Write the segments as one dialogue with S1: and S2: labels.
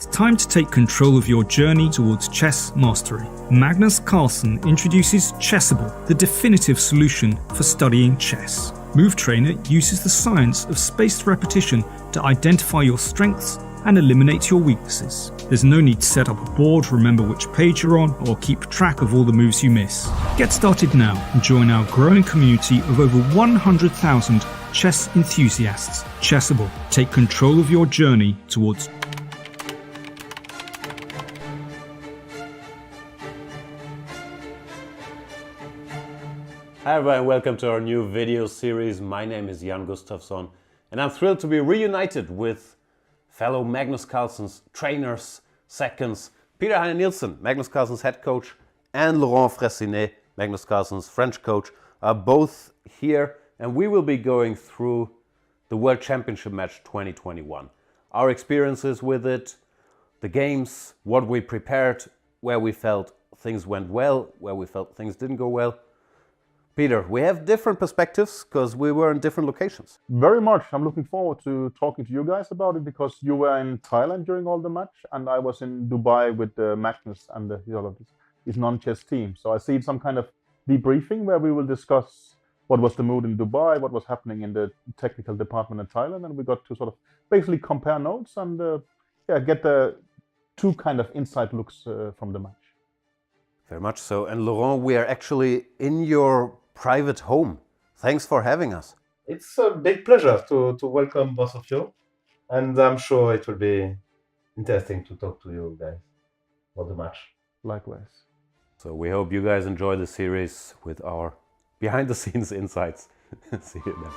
S1: It's time to take control of your journey towards chess mastery. Magnus Carlsen introduces Chessable, the definitive solution for studying chess. Move Trainer uses the science of spaced repetition to identify your strengths and eliminate your weaknesses. There's no need to set up a board, remember which page you're on, or keep track of all the moves you miss. Get started now and join our growing community of over 100,000 chess enthusiasts. Chessable, take control of your journey towards
S2: Hi everyone, welcome to our new video series. My name is Jan Gustafsson and I'm thrilled to be reunited with fellow Magnus Carlsen's trainers, seconds, Peter Heine Nielsen, Magnus Carlsen's head coach, and Laurent Fressinet, Magnus Carlsen's French coach, are both here, and we will be going through the World Championship match 2021. Our experiences with it, the games, what we prepared, where we felt things went well, where we felt things didn't go well. Peter, we have different perspectives because we were in different locations.
S3: Very much. I'm looking forward to talking to you guys about it because you were in Thailand during all the match and I was in Dubai with Magnus and his non-chess team. So I see some kind of debriefing where we will discuss what was the mood in Dubai, what was happening in the technical department in Thailand, and we got to sort of basically compare notes and get the two kind of inside looks from the match.
S2: Very much so. And Laurent, we are actually in your private home. Thanks for having us.
S4: It's a big pleasure to welcome both of you, and I'm sure it will be interesting to talk to you guys about the match.
S3: Likewise.
S2: So we hope you guys enjoy the series with our behind the scenes insights. See you then.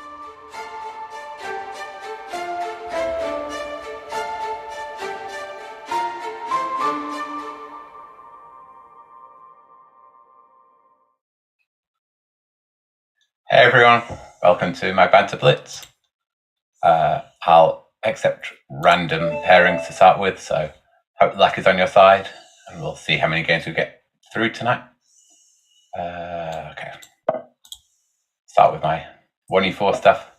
S5: Hey everyone, welcome to my Banter Blitz. I'll accept random pairings to start with, so hope luck is on your side, and we'll see how many games we get through tonight. Okay, start with my 1e4 stuff.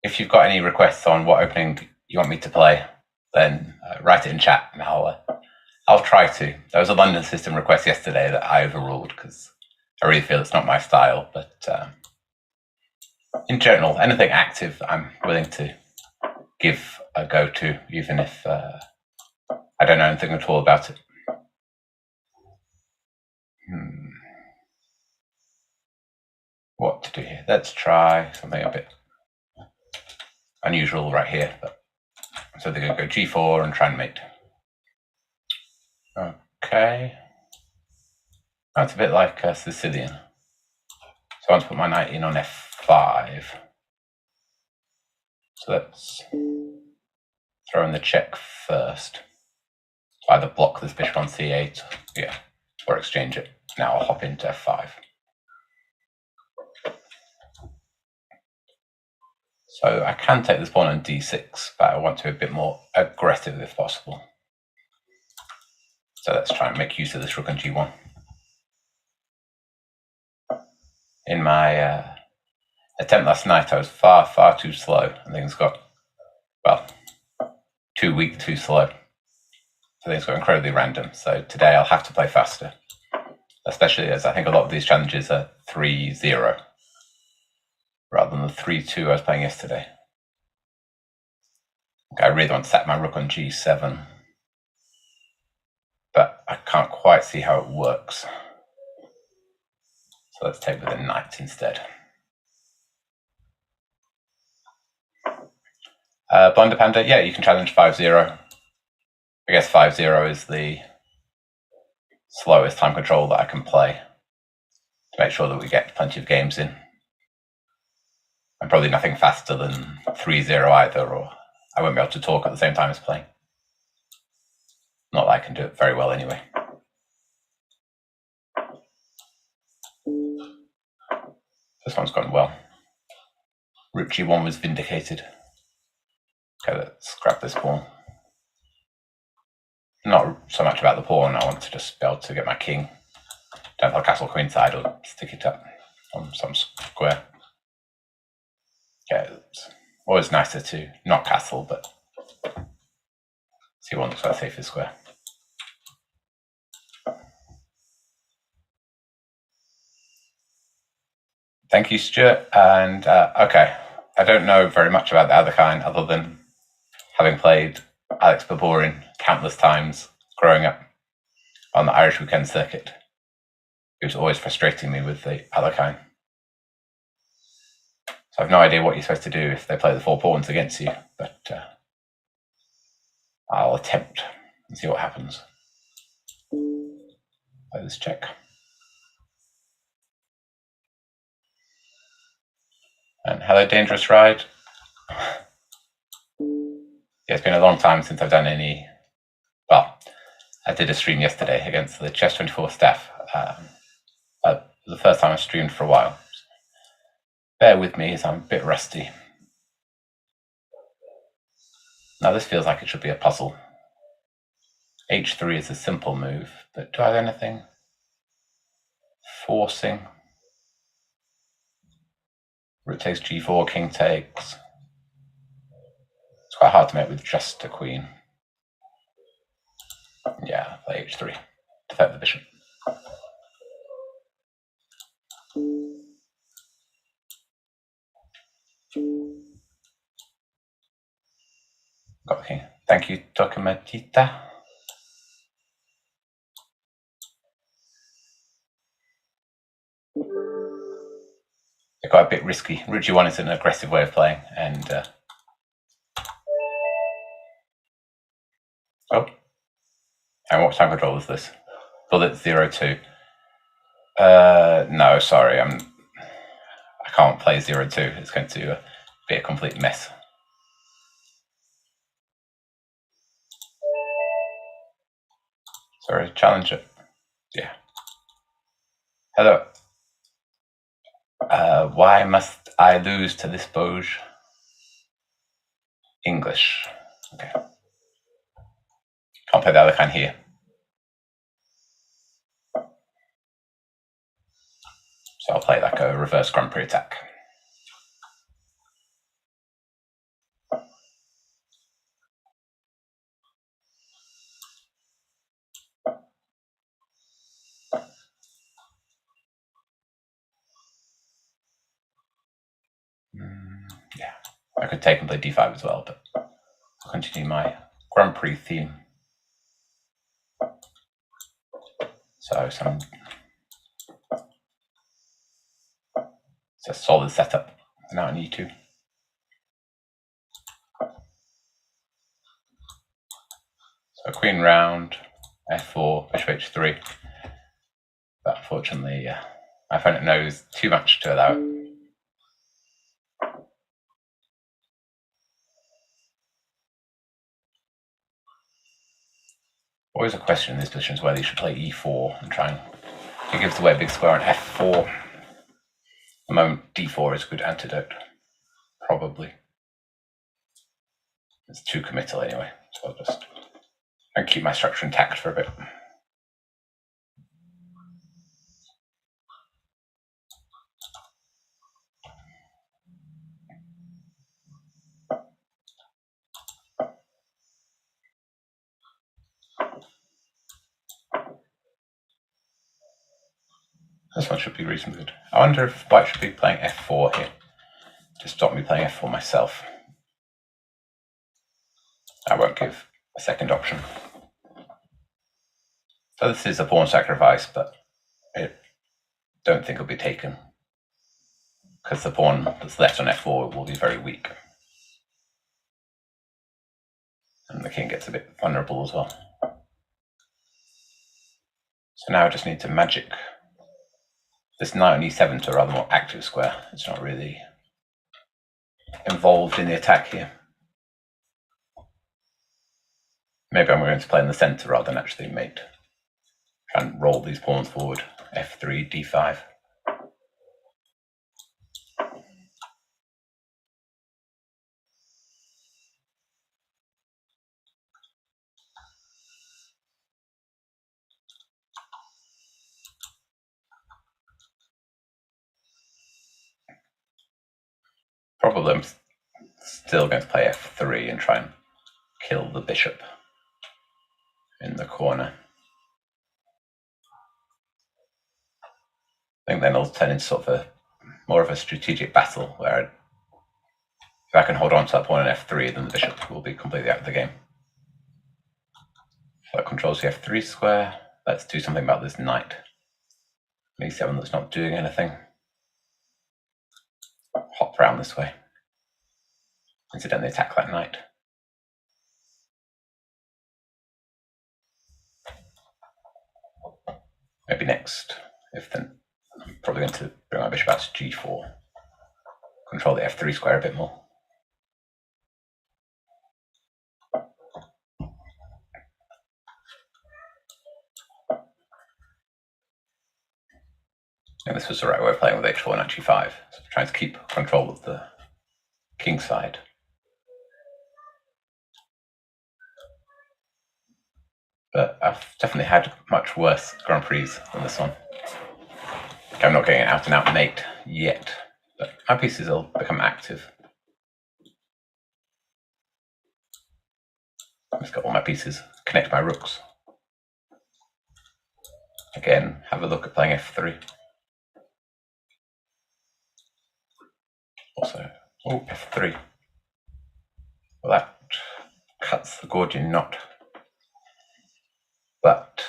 S5: If you've got any requests on what opening you want me to play, then write it in chat and I'll try to. There was a London system request yesterday that I overruled because I really feel it's not my style, but in general, anything active I'm willing to give a go to, even if I don't know anything at all about it. What to do here? Let's try something a bit unusual right here. So they're going to go g4 and try and mate. Okay. That's a bit like Sicilian. So I want to put my knight in on f5. So let's throw in the check first. Either block this bishop on c8, or exchange it. Now I'll hop into f5. So I can take this pawn on d6, but I want to be a bit more aggressive if possible. So let's try and make use of this rook on g1. In my attempt last night, I was far too slow, and things got, well, too weak, too slow. So things got incredibly random. So today I'll have to play faster, especially as I think a lot of these challenges are 3-0 rather than the 3-2 I was playing yesterday. I really want to set my rook on g7, but I can't quite see how it works. So let's take with a knight instead. Blind Panda, yeah, you can challenge 5-0. I guess 5-0 is the slowest time control that I can play to make sure that we get plenty of games in. And probably nothing faster than 3-0 either, or I won't be able to talk at the same time as playing. Not that I can do it very well anyway. This one's gone well. Rook g1 was vindicated. Okay, let's grab this pawn. Not so much about the pawn, I want to just be able to get my king down to the castle queenside or stick it up on some square. Yeah, it's always nicer to not castle, but c1 looks like the safest square. Thank you, Stuart. And okay, I don't know very much about the other kind other than having played Alex Baborin countless times growing up on the Irish weekend circuit. It was always frustrating me with the other kind. So I've no idea what you're supposed to do if they play the 4 pawns against you, but I'll attempt and see what happens. Play this check. And hello, Dangerous Ride. Yeah, it's been a long time since I've done any. Well, I did a stream yesterday against the Chess24 staff. The first time I streamed for a while. Bear with me as I'm a bit rusty. Now this feels like it should be a puzzle. H3 is a simple move, but do I have anything? Forcing. Rook takes G4, King takes. It's quite hard to make with just a queen. Yeah, play H3. Defect the bishop. Got the king. Thank you, Tokamatita. It got a bit risky. Rook G1 is an aggressive way of playing, and oh, and what time control is this? Bullet 02. No, sorry, I can't play 02. It's going to be a complete mess. Sorry, challenger. Yeah. Hello. Why must I lose to this Boge? English. Okay. Can't play the other kind here. So I'll play like a reverse Grand Prix attack. Yeah, I could take and play d5 as well, but I'll continue my Grand Prix theme. So it's a solid setup. Now I need to. So queen round, f4, bishop h3. But unfortunately, my opponent knows too much to allow it. Always a question in these positions whether you should play e4 and try and it gives away a big square on f4. At the moment, d4 is a good antidote. Probably. It's too committal anyway, so I'll just keep my structure intact for a bit. This one should be reasonably good. I wonder if white should be playing f4 here to stop me playing f4 myself. I won't give a second option. So this is a pawn sacrifice, but I don't think it'll be taken because the pawn that's left on f4 will be very weak. And the king gets a bit vulnerable as well. So now I just need to magic this knight on e7 to a rather more active square. It's not really involved in the attack here. Maybe I'm going to play in the center rather than actually mate. Try and roll these pawns forward. f3, d5. Probably I'm still going to play f3 and try and kill the bishop. in the corner. I think then it'll turn into sort of more of a strategic battle where if I can hold on to that pawn on f3, then the bishop will be completely out of the game. So that controls the f3 square. Let's do something about this knight. e7 that's not doing anything. Hop around this way. Incidentally attack that knight. Maybe next, if then I'm probably going to bring my bishop out to g4. Control the f3 square a bit more. And this was the right way of playing with h4 and g5. So trying to keep control of the king side. But I've definitely had much worse Grand Prix than this one. I'm not getting an out and out mate yet, but my pieces will become active. I've just got all my pieces, connect my rooks. Again, have a look at playing f3. Also, f3. Well, that cuts the Gordian knot. But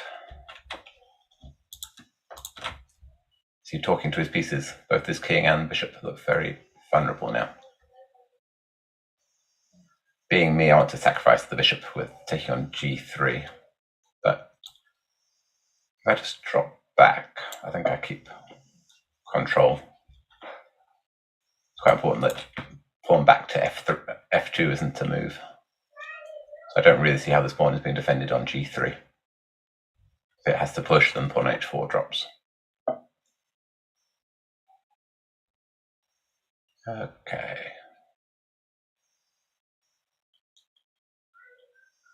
S5: see, talking to his pieces, both this king and bishop look very vulnerable now. Being me, I want to sacrifice the bishop with taking on g3. But if I just drop back, I think I keep control. It's quite important that pawn back to f2 isn't a move. So I don't really see how this pawn is being defended on g3. If it has to push, then pawn h4 drops. Okay.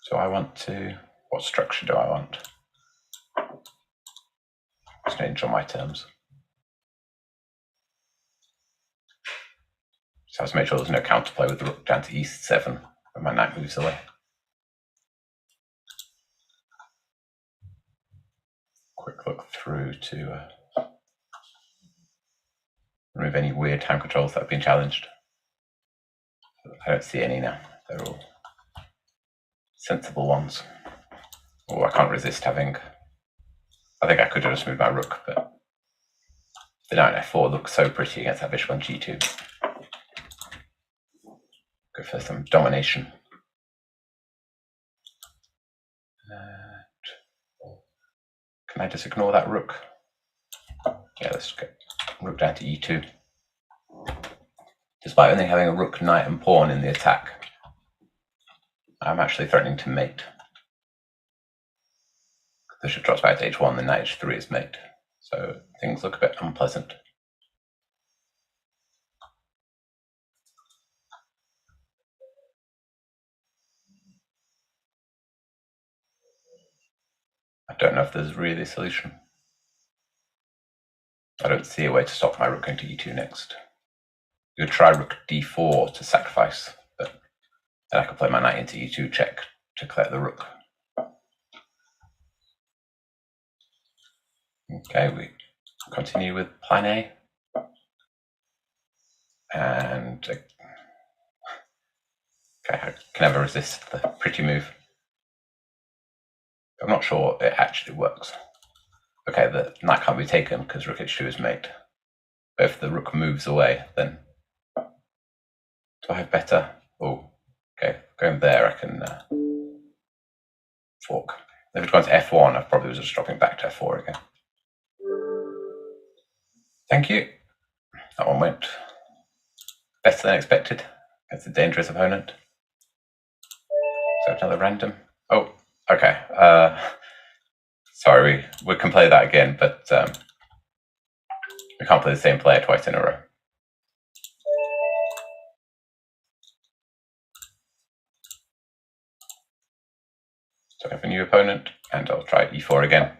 S5: So I want to, what structure do I want? Change on my terms. So I have to make sure there's no counterplay with the rook down to e7 when my knight moves away. Quick look through to remove any weird hand controls that have been challenged. I don't see any now. They're all sensible ones. Oh, I can't resist having... I think I could have just moved my rook, but the knight on f4 looks so pretty against that bishop on g2. Go for some domination. Can I just ignore that rook? Yeah, let's get rook down to e2. Despite only having a rook, knight and pawn in the attack, I'm actually threatening to mate. The bishop drops back to h1, then knight h3 is mate. So things look a bit unpleasant. I don't know if there's really a solution. I don't see a way to stop my rook going to e2 next. You could try rook d4 to sacrifice, but then I could play my knight into e2 check to clear the rook. Okay, we continue with plan A. And okay, I can never resist the pretty move. I'm not sure it actually works. Okay, the knight can't be taken because rook h2 is mate. But if the rook moves away, then do I have better? Oh, okay, going there I can fork. If it's gone to f1, I probably was just dropping back to f4 again. Thank you. That one went better than expected. It's a dangerous opponent. So another random. Oh, okay. Sorry, we can play that again, but we can't play the same player twice in a row. So I have a new opponent, and I'll try e4 again.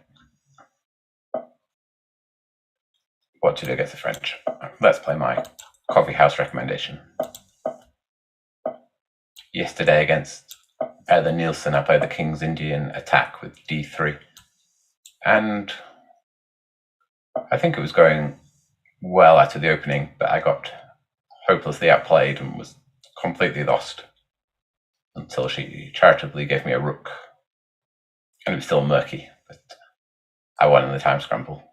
S5: What to do against the French? Let's play my coffee house recommendation. Yesterday against the Nielsen, I played the King's Indian attack with d3. And I think it was going well after the opening, but I got hopelessly outplayed and was completely lost until she charitably gave me a rook. And it was still murky, but I won in the time scramble.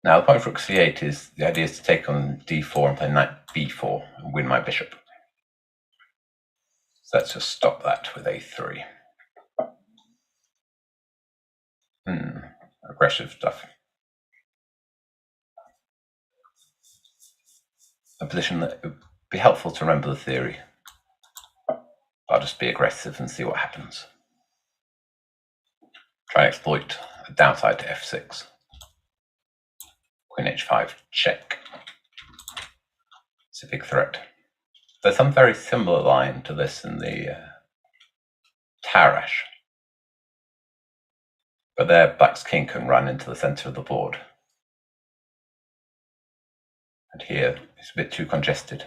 S5: Now, the point of rook c8 is, the idea is to take on d4 and play knight b4 and win my bishop. So let's just stop that with a3. Aggressive stuff. A position that would be helpful to remember the theory. I'll just be aggressive and see what happens. Try and exploit a downside to f6. Queen h5 check. It's a big threat. There's some very similar line to this in the Tarash. But there, black's king can run into the center of the board. And here, it's a bit too congested.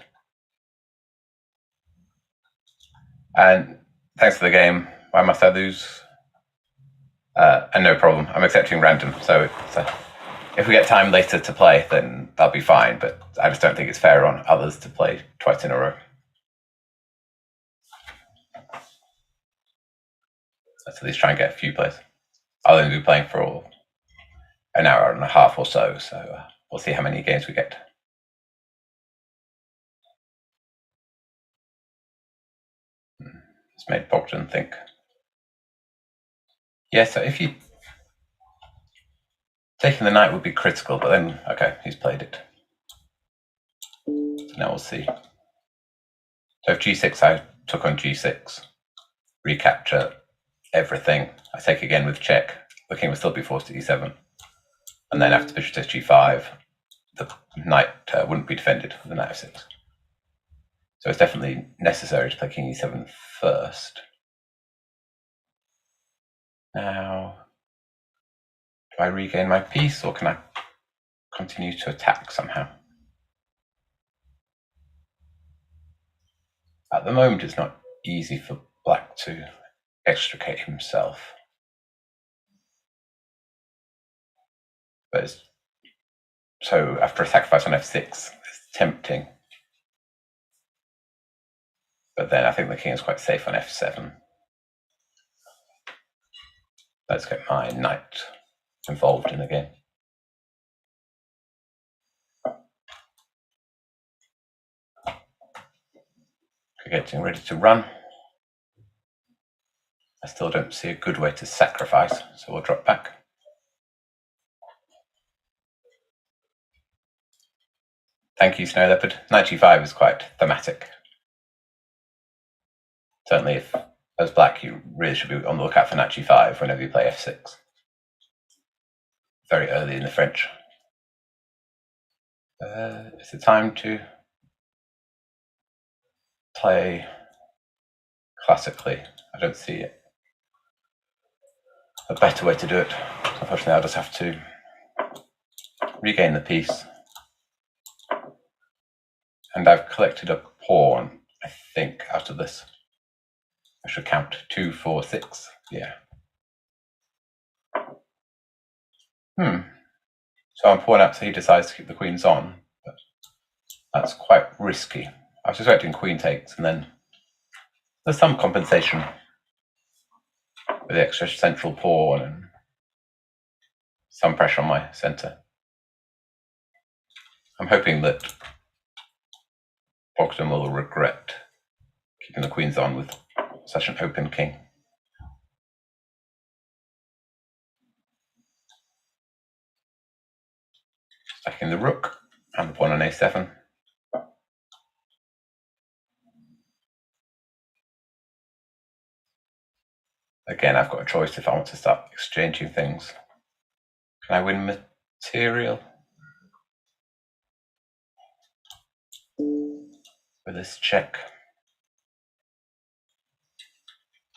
S5: And thanks for the game. Why must I lose? And no problem. I'm accepting random. So if we get time later to play, then that'll be fine. But I just don't think it's fair on others to play twice in a row. Let's at least try and get a few plays. I'll only be playing for an hour and a half or so. So we'll see how many games we get. It's made Bogdan think. Yeah, so if you... Taking the knight would be critical, but then, okay, he's played it. So now we'll see. So if g6, I took on g6. Recapture everything. I take again with check. The king would still be forced to e7. And then after bishop takes g5, the knight wouldn't be defended with the knight f6. So it's definitely necessary to play king e7 first. Now, do I regain my piece or can I continue to attack somehow? At the moment, it's not easy for black to extricate himself. But so after a sacrifice on f6, it's tempting. But then I think the king is quite safe on f7. Let's get my knight involved in the game. Getting ready to run. I still don't see a good way to sacrifice, so we'll drop back. Thank you, Snow Leopard. Knight g5 is quite thematic. Certainly, if as black, you really should be on the lookout for knight g5 whenever you play f6. Very early in the French. Is it time to play classically? I don't see a better way to do it. Unfortunately, I'll just have to regain the piece. And I've collected a pawn, I think, out of this. I should count 2, 4, 6. Yeah. So I'm pawn out, so he decides to keep the queens on. But that's quite risky. I was expecting queen takes, and then there's some compensation with the extra central pawn and some pressure on my center. I'm hoping that Bogdan will regret keeping the queens on with such an open king. Stacking the rook and the pawn on a7. Again, I've got a choice if I want to start exchanging things. Can I win material with this check?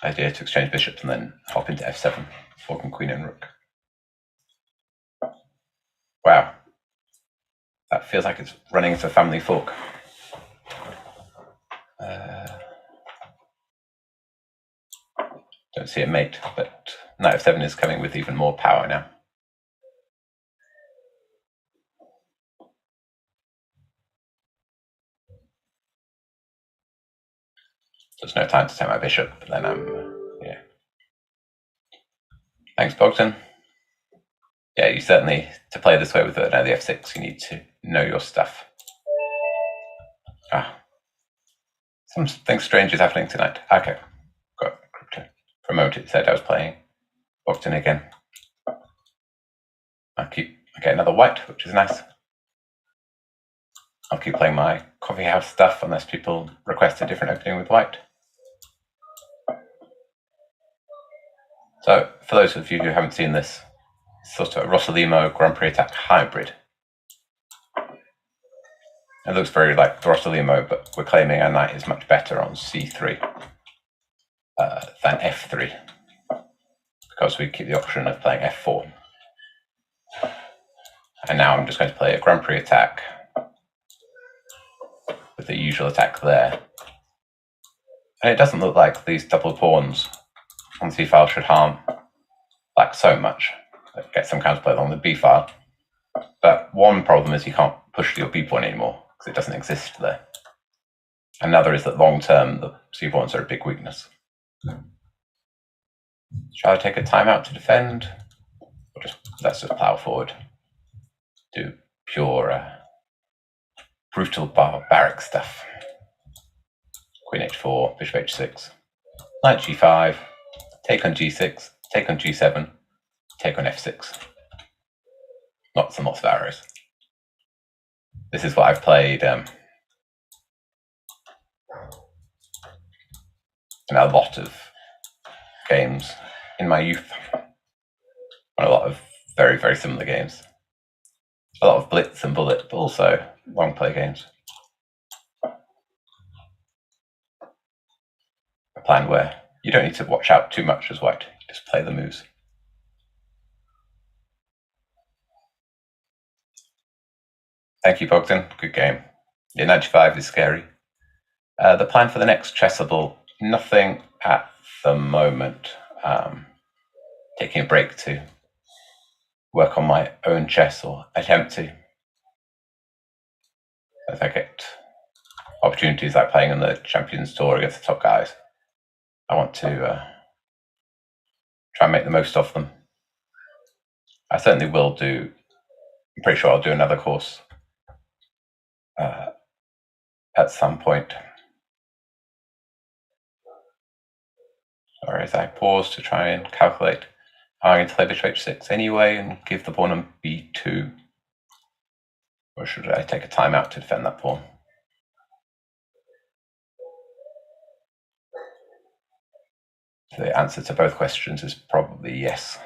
S5: Idea to exchange bishops and then hop into f7, forking queen and rook. Wow, that feels like it's running into a family fork. Don't see a mate, but knight f7 is coming with even more power now. There's no time to take my bishop, but then yeah. Thanks, Bogdan. Yeah, you certainly, to play this way with the f6, you need to know your stuff. Something strange is happening tonight. Okay, got crypto. For a moment it said I was playing Bogdan again. I get another white, which is nice. I'll keep playing my coffee house stuff unless people request a different opening with white. So, for those of you who haven't seen this, it's sort of a Rossolimo Grand Prix attack hybrid. It looks very like the Rossolimo, but we're claiming our knight is much better on c3 than f3, because we keep the option of playing f4. And now I'm just going to play a Grand Prix attack with the usual attack there. And it doesn't look like these double pawns on the c file should harm black so much. Get some counterplay along the b file. But one problem is you can't push your b pawn anymore because it doesn't exist there. Another is that long term the c pawns are a big weakness. Shall I take a timeout to defend? Or let's just plow forward. Do pure brutal barbaric stuff. Queen h4, bishop h6, knight g5, take on g6, take on g7, take on f6. Lots and lots of arrows. This is what I've played in a lot of games in my youth. A lot of very, very similar games. A lot of blitz and bullet, but also long play games. A plan where you don't need to watch out too much as white, you just play the moves. Thank you, Bogdan. Good game. Yeah, 95 is scary. The plan for the next chessable, nothing at the moment. Taking a break to work on my own chess, or attempt to. If I get opportunities like playing on the Champions Tour against the top guys, I want to try and make the most of them. I certainly will do, I'm pretty sure I'll do another course at some point. Or as I pause to try and calculate how I'm going to play bishop h6 anyway and give the pawn on b2. Or should I take a timeout to defend that pawn? The answer to both questions is probably yes.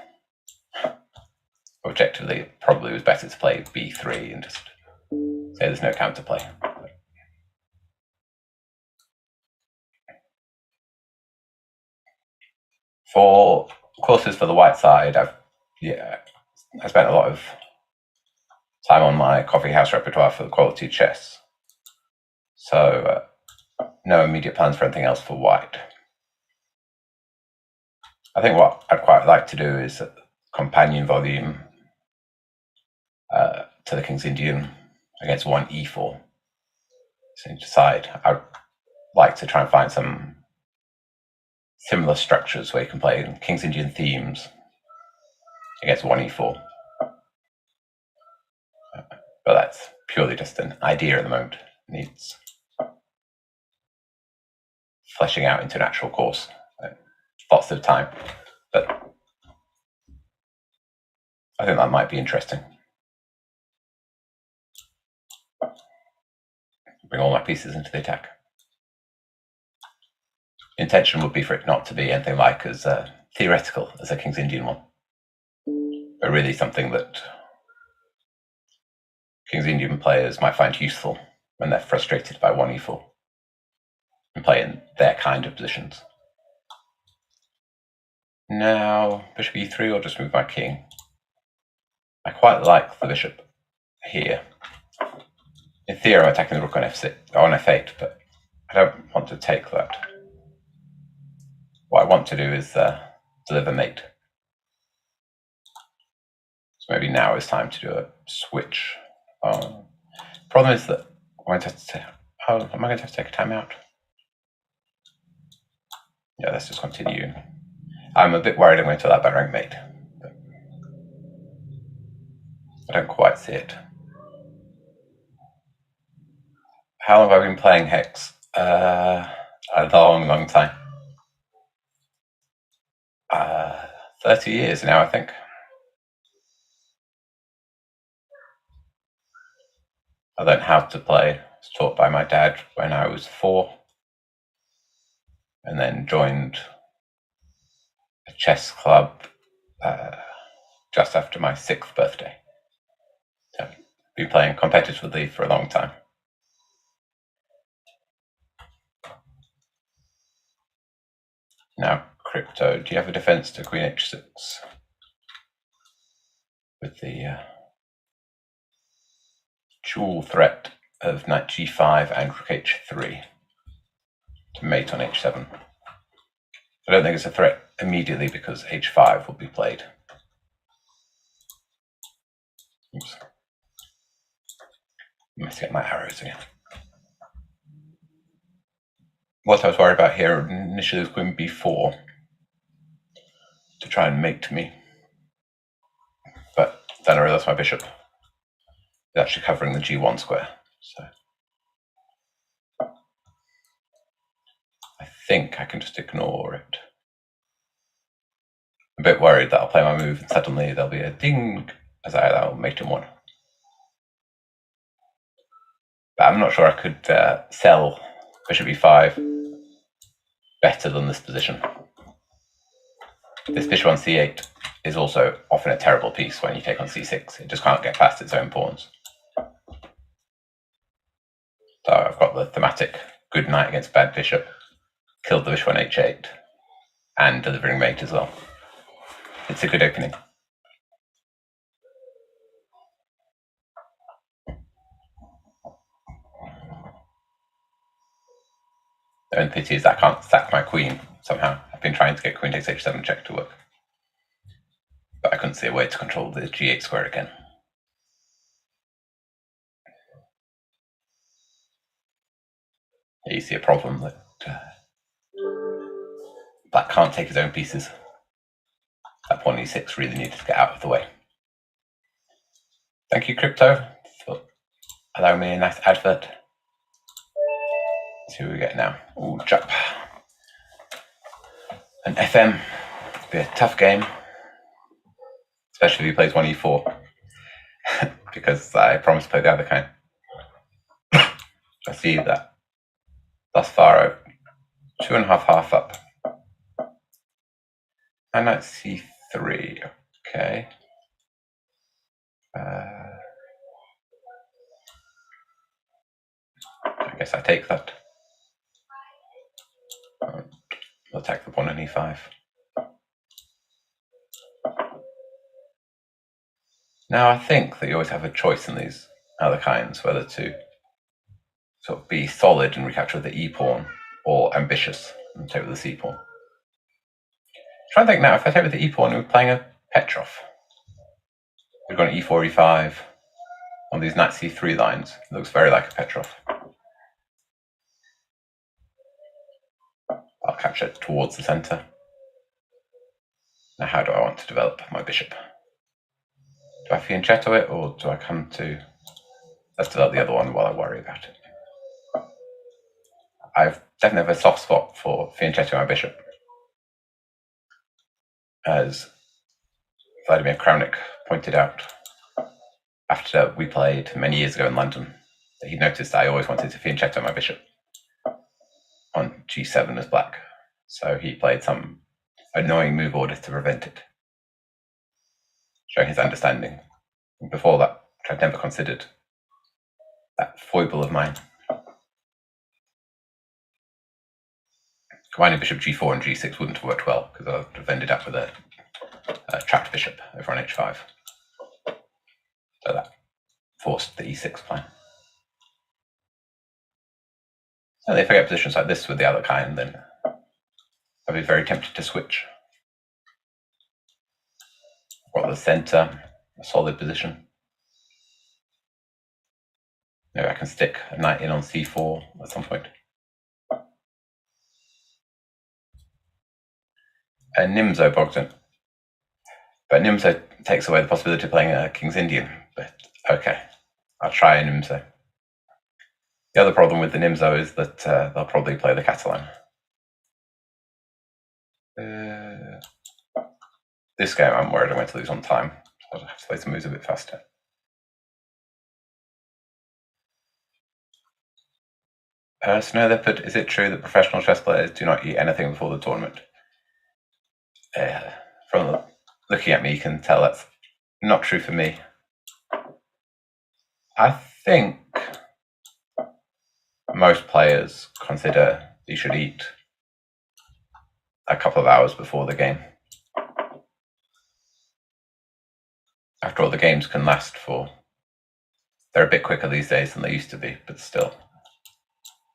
S5: Objectively, it probably was better to play b3 and just say there's no counterplay. For courses for the white side, I spent a lot of time on my coffee house repertoire for the quality chess. So no immediate plans for anything else for white. I think what I'd quite like to do is a companion volume to the King's Indian against 1e4. So you decide, I'd like to try and find some similar structures where you can play King's Indian themes against 1e4. But that's purely just an idea at the moment. It needs fleshing out into an actual course. Lots of time. But I think that might be interesting. Bring all my pieces into the attack. Intention would be for it not to be anything like as theoretical as a King's Indian one, but really something that King's Indian players might find useful when they're frustrated by 1e4 and play in their kind of positions. Now, bishop e3, or just move my king. I quite like the bishop here. In theory, I'm attacking the rook on f6, on f8, but I don't want to take that. What I want to do is deliver mate. So maybe now is time to do a switch. Problem is that I'm going to have to am I going to have to take a time out? Yeah, let's just continue. I'm a bit worried I'm going to allow rank mate. But I don't quite see it. How long have I been playing Hex? A long time. 30 years now, I think. I learned how to play. I was taught by my dad when I was 4. And then joined a chess club just after my 6th birthday. So I've been playing competitively for a long time. Now, Crypto, do you have a defense to Queen H6? With the dual threat of Knight G5 and Rook H3 to mate on H7. I don't think it's a threat immediately because H5 will be played. Oops. I'm messing up my arrows again. What I was worried about here initially was Queen B4 to try and mate me. But then I realized my bishop is actually covering the G1 square. So I think I can just ignore it. I'm a bit worried that I'll play my move and suddenly there'll be a ding as I allow mate in 1. But I'm not sure I could sell bishop e5 better than this position. This bishop on c8 is also often a terrible piece when you take on c6. It just can't get past its own pawns. So I've got the thematic good knight against bad bishop, killed the bishop on h8, and delivering mate as well. It's a good opening. The only pity is I can't sack my queen somehow. I've been trying to get queen takes h7 check to work. But I couldn't see a way to control the g8 square again. Here you see a problem that black can't take his own pieces. That pawn e6 really needed to get out of the way. Thank you, Crypto, for allowing me a nice advert. Let's see what we get now. Ooh, jump. An FM. It'll be a tough game. Especially if he plays 1e4. Because I promised to play the other kind. I see that thus far I've 2.5 half up. And knight c3. Okay. I guess I take that. We'll attack the pawn on e5. Now I think that you always have a choice in these other kinds, whether to sort of be solid and recapture the e pawn, or ambitious and take with the c pawn. Try and think now, if I take with the e pawn, we're playing a Petrov. We've got an e4, e5 on these knight c3 lines. It looks very like a Petrov. I'll capture it towards the center. Now, how do I want to develop my bishop? Do I fianchetto it, or do I come to... Let's develop the other one while I worry about it. I've definitely have a soft spot for fianchettoing my bishop. As Vladimir Kravnik pointed out after we played many years ago in London, that he noticed I always wanted to fianchetto my bishop on g7 as black. So he played some annoying move order to prevent it, showing his understanding. And before that, which I'd never considered that foible of mine. Combining bishop g4 and g6 wouldn't have worked well, because I would have ended up with a trapped bishop over on h5. So that forced the e6 plan. And if I get positions like this with the other kind, then I'd be very tempted to switch. got the center, a solid position. Maybe I can stick a knight in on c4 at some point. Nimzo Bogdan. But Nimzo takes away the possibility of playing a King's Indian. But okay, I'll try a Nimzo. The other problem with the Nimzo is that they'll probably play the Catalan. This game I'm worried I'm going to lose on time. So I'll have to play some moves a bit faster. Snow Leopard, is it true that professional chess players do not eat anything before the tournament? From looking at me, you can tell that's not true for me. I think most players consider you should eat a couple of hours before the game. After all, the games can last for... They're a bit quicker these days than they used to be, but still.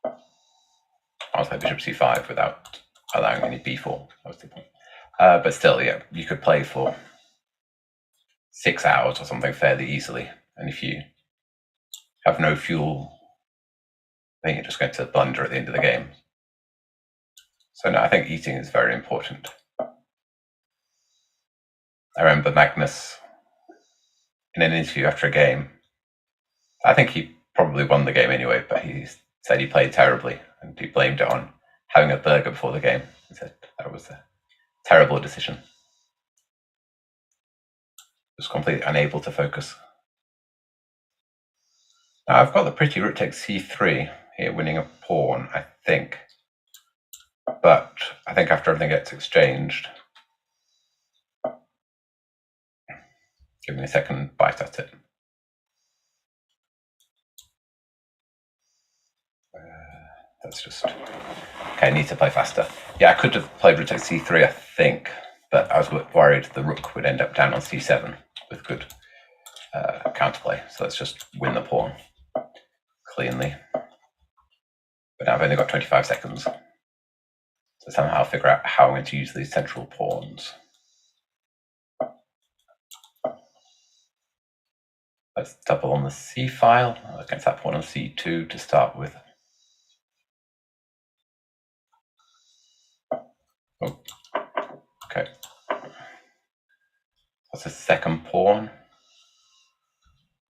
S5: I was playing bishop c5 without allowing any b4. That was the point. But still, yeah, you could play for 6 hours or something fairly easily. And if you have no fuel, then you're just going to blunder at the end of the game. So no, I think eating is very important. I remember Magnus in an interview after a game. I think he probably won the game anyway, but he said he played terribly and he blamed it on having a burger before the game. He said that was a terrible decision. Just completely unable to focus. Now I've got the pretty rook takes c3 here, winning a pawn, I think. But I think after everything gets exchanged, give me a second bite at it. That's just... Okay, I need to play faster. Yeah, I could have played rook takes c3, I think, but I was worried the rook would end up down on c7 with good counterplay. So let's just win the pawn cleanly. But now I've only got 25 seconds to somehow figure out how I'm going to use these central pawns. Let's double on the c file against that pawn on c2 to start with. Oh, okay. That's the second pawn.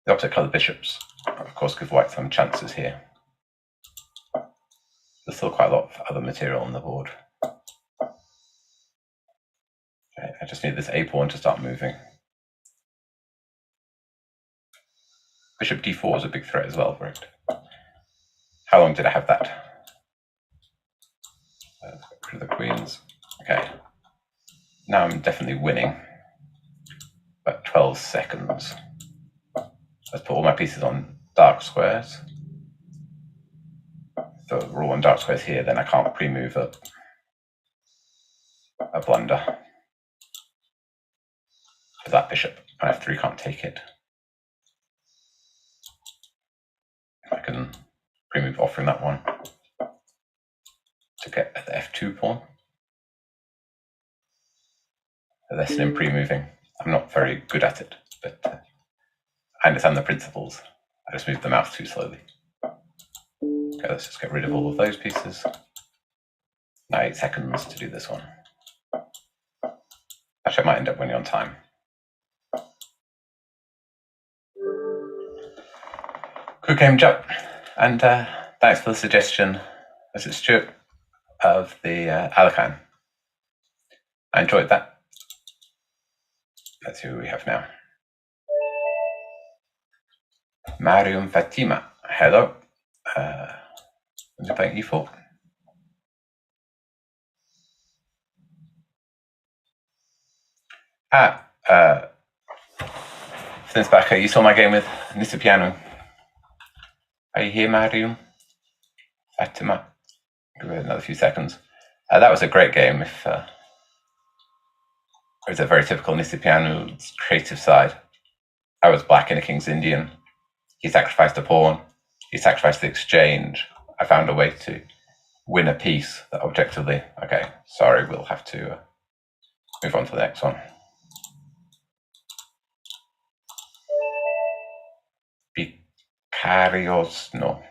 S5: The opposite colour bishops, of course, give white some chances here. There's still quite a lot of other material on the board. Okay, I just need this a pawn to start moving. Bishop d4 is a big threat as well, right? How long did I have that? Let's get rid of the queens. Okay. Now I'm definitely winning. About 12 seconds. Let's put all my pieces on dark squares. So we're all on dark squares here, then I can't pre-move a blunder. For that bishop, and f3 can't take it. I can pre-move offering that one to get the f2 pawn. A lesson in pre-moving. I'm not very good at it, but I understand the principles. I just move the mouse too slowly. Okay, let's just get rid of all of those pieces. Now 8 seconds to do this one. Actually, I might end up winning on time. Good game, Joe. And thanks for the suggestion, was it Stuart, of the Alakan. I enjoyed that. Let's see who we have now. Mariam Fatima, hello. Is he playing e4? Finsbacher, you saw my game with Nisipiano. Are you here, Mariam Fatima? Give it another few seconds. That was a great game. If it was a very typical Nisipiano's creative side. I was black in a King's Indian. He sacrificed a pawn. He sacrificed the exchange. I found a way to win a piece that objectively, okay, sorry, we'll have to move on to the next one. Cariosno,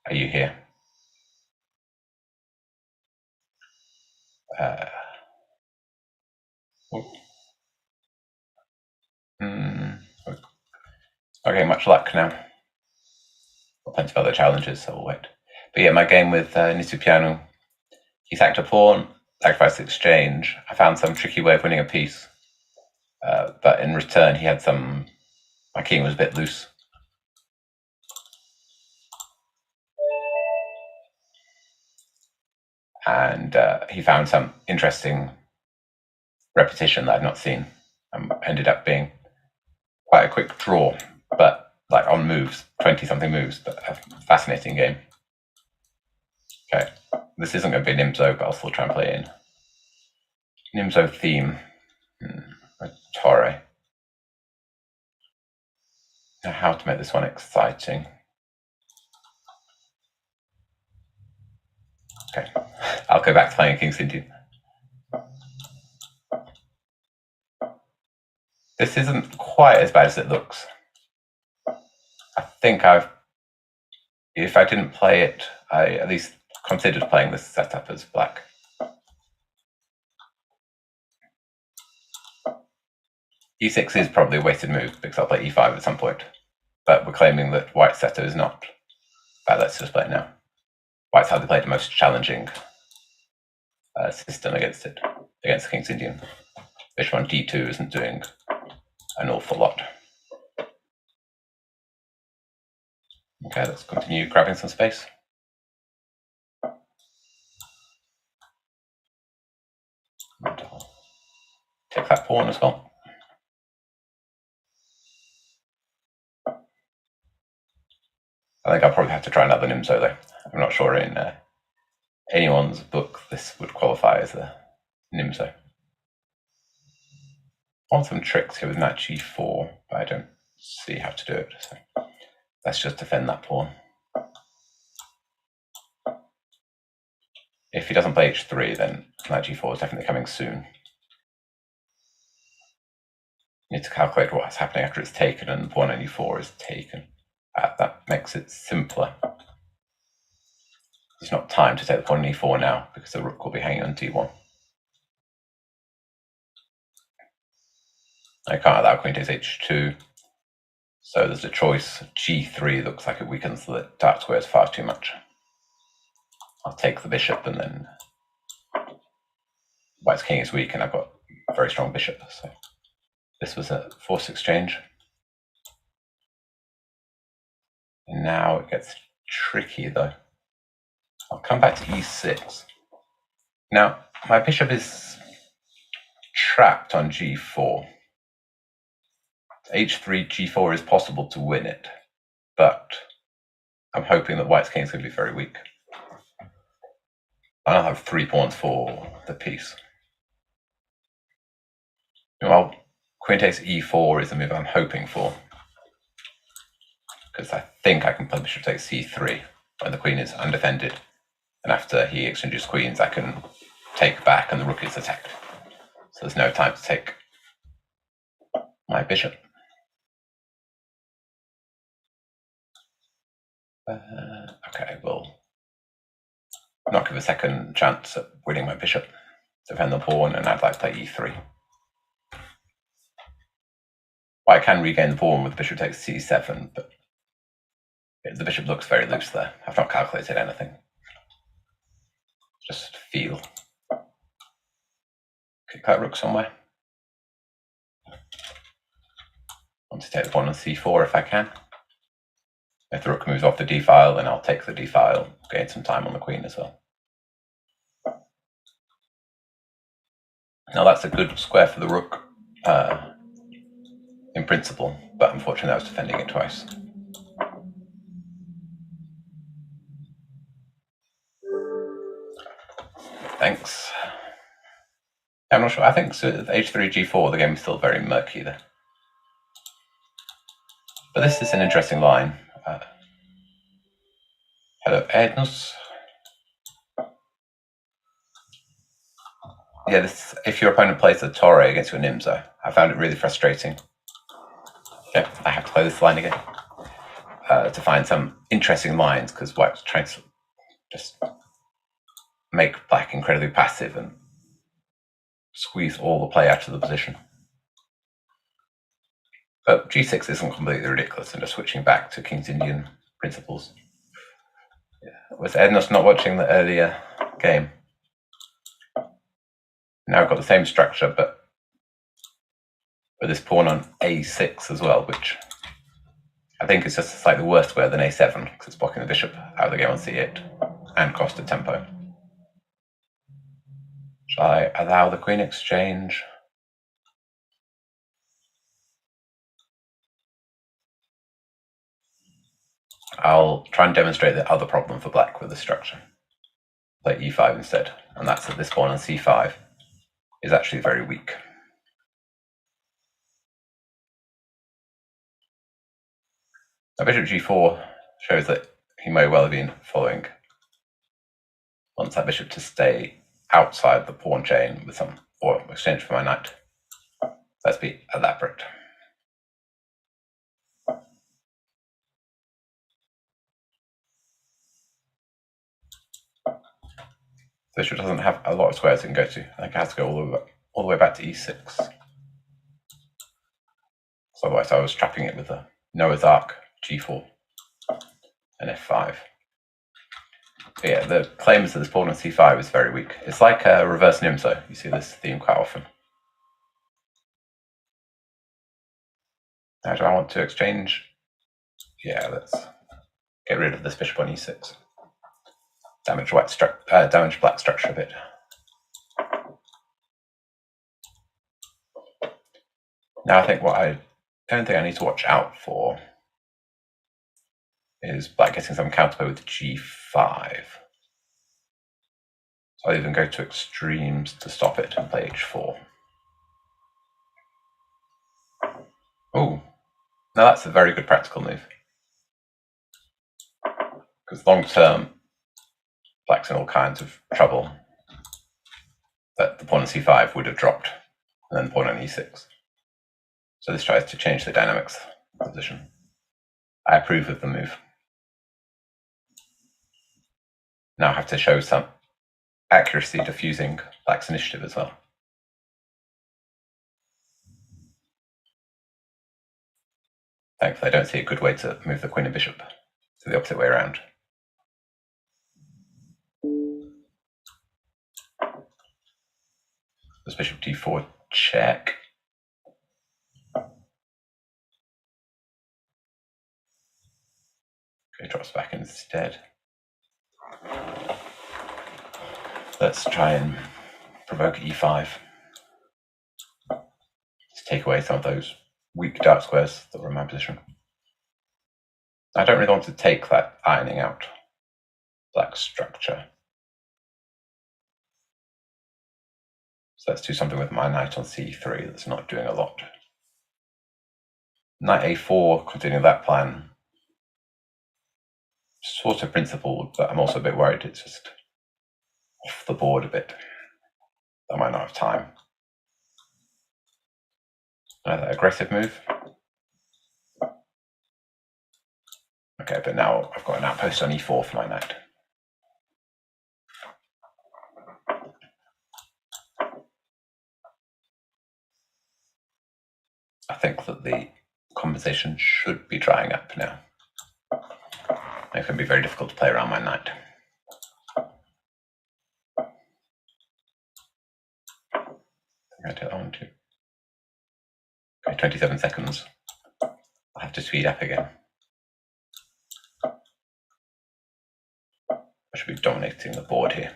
S5: are you here? Okay, much luck now. Got plenty of other challenges, so we'll wait. But yeah, my game with Nisupianu, he sacked a pawn, sacrificed exchange. I found some tricky way of winning a piece, but in return he had some. My king was a bit loose. And he found some interesting repetition that I've not seen. Ended up being quite a quick draw, but like on moves, 20-something moves, but a fascinating game. Okay, this isn't going to be Nimzo, but I'll still try and play in. Nimzo theme. Torre. Now how to make this one exciting. Okay, I'll go back to playing King's Indian. This isn't quite as bad as it looks. I think if I didn't play it, I at least considered playing this setup as black. E6 is probably a wasted move because I'll play E5 at some point. But we're claiming that White's setup is not bad. Let's just play it now. White's hardly played the most challenging system against it, against King's Indian. Bishop on D2 isn't doing an awful lot. Okay, let's continue grabbing some space. And I'll take that pawn as well. I think I'll probably have to try another Nimzo though. I'm not sure in anyone's book this would qualify as a Nimzo. I want some tricks here with knight g4, but I don't see how to do it. So let's just defend that pawn. If he doesn't play h3, then knight g4 is definitely coming soon. Need to calculate what's happening after it's taken and pawn on e4 is taken. That makes it simpler. There's not time to take the pawn on e4 now because the rook will be hanging on d1. I can't allow queen takes h2. So there's a choice. g3 looks like it weakens the dark squares far too much. I'll take the bishop and then White's king is weak and I've got a very strong bishop. So this was a forced exchange. And now it gets tricky though. I'll come back to e6. Now, my bishop is trapped on g4. h3, g4 is possible to win it, but I'm hoping that White's king is going to be very weak. I'll have 3 pawns for the piece. Well, queen takes e4 is the move I'm hoping for, because I think I can play bishop takes c3 when the queen is undefended, and after he exchanges queens I can take back and the rook is attacked. So there's no time to take my bishop. Okay, we'll not give a second chance at winning my bishop. Defend the pawn, and I'd like to play e3. Well, I can regain the pawn with bishop takes c7, but the bishop looks very loose there. I've not calculated anything. Just feel. Kick that rook somewhere. Want to take the pawn on c4 if I can. If the rook moves off the d file, then I'll take the d file, gain some time on the queen as well. Now that's a good square for the rook in principle, but unfortunately I was defending it twice. Thanks. I'm not sure. I think so, h3, g4, the game is still very murky there. But this is an interesting line. Hello, Ednus. Yeah, this, if your opponent plays a Torre against your Nimzo, I found it really frustrating. Okay, I have to play this line again. to find some interesting lines, because White's trying to just make Black incredibly passive and squeeze all the play out of the position. But g6 isn't completely ridiculous, and just switching back to King's Indian principles. Yeah. Was Ednos not watching the earlier game? Now I've got the same structure, but with this pawn on a6 as well, which I think is just slightly worse square than a7, because it's blocking the bishop out of the game on c8 and cost the tempo. Shall I allow the queen exchange? I'll try and demonstrate the other problem for Black with this structure. Play e5 instead, and that's that this pawn on c5 is actually very weak. Now bishop g4 shows that he may well have been following, wants that bishop to stay outside the pawn chain with some, or exchange for my knight. Let's be elaborate. Bishop doesn't have a lot of squares it can go to. I think it has to go all the way back to e6. So otherwise I was trapping it with a Noah's Ark, g4, and f5. But yeah, the claims that this pawn on c5 is very weak. It's like a reverse Nimzo. You see this theme quite often. Now do I want to exchange? Yeah, let's get rid of this bishop on e6. Damage Black structure a bit. Now I think what I don't think I need to watch out for is Black getting some counterplay with g5. So I'll even go to extremes to stop it and play h4. Oh, now that's a very good practical move. Because long term, Black's in all kinds of trouble that the pawn on c5 would have dropped, and then the pawn on e6. So this tries to change the dynamics of the position. I approve of the move. Now I have to show some accuracy diffusing Black's initiative as well. Thankfully, I don't see a good way to move the queen and bishop to the opposite way around. This bishop d4 check. Okay, drops back instead. Let's try and provoke e5. Let's take away some of those weak dark squares that were in my position. I don't really want to take that ironing out Black's structure. So let's do something with my knight on c3 that's not doing a lot. Knight a4, continuing that plan. Sort of principled, but I'm also a bit worried it's just off the board a bit. I might not have time. Another aggressive move. Okay, but now I've got an outpost on e4 for my knight. I think that the compensation should be drying up now. It can be very difficult to play around my knight. I take that one too. Okay, 27 seconds. I'll have to speed up again. I should be dominating the board here.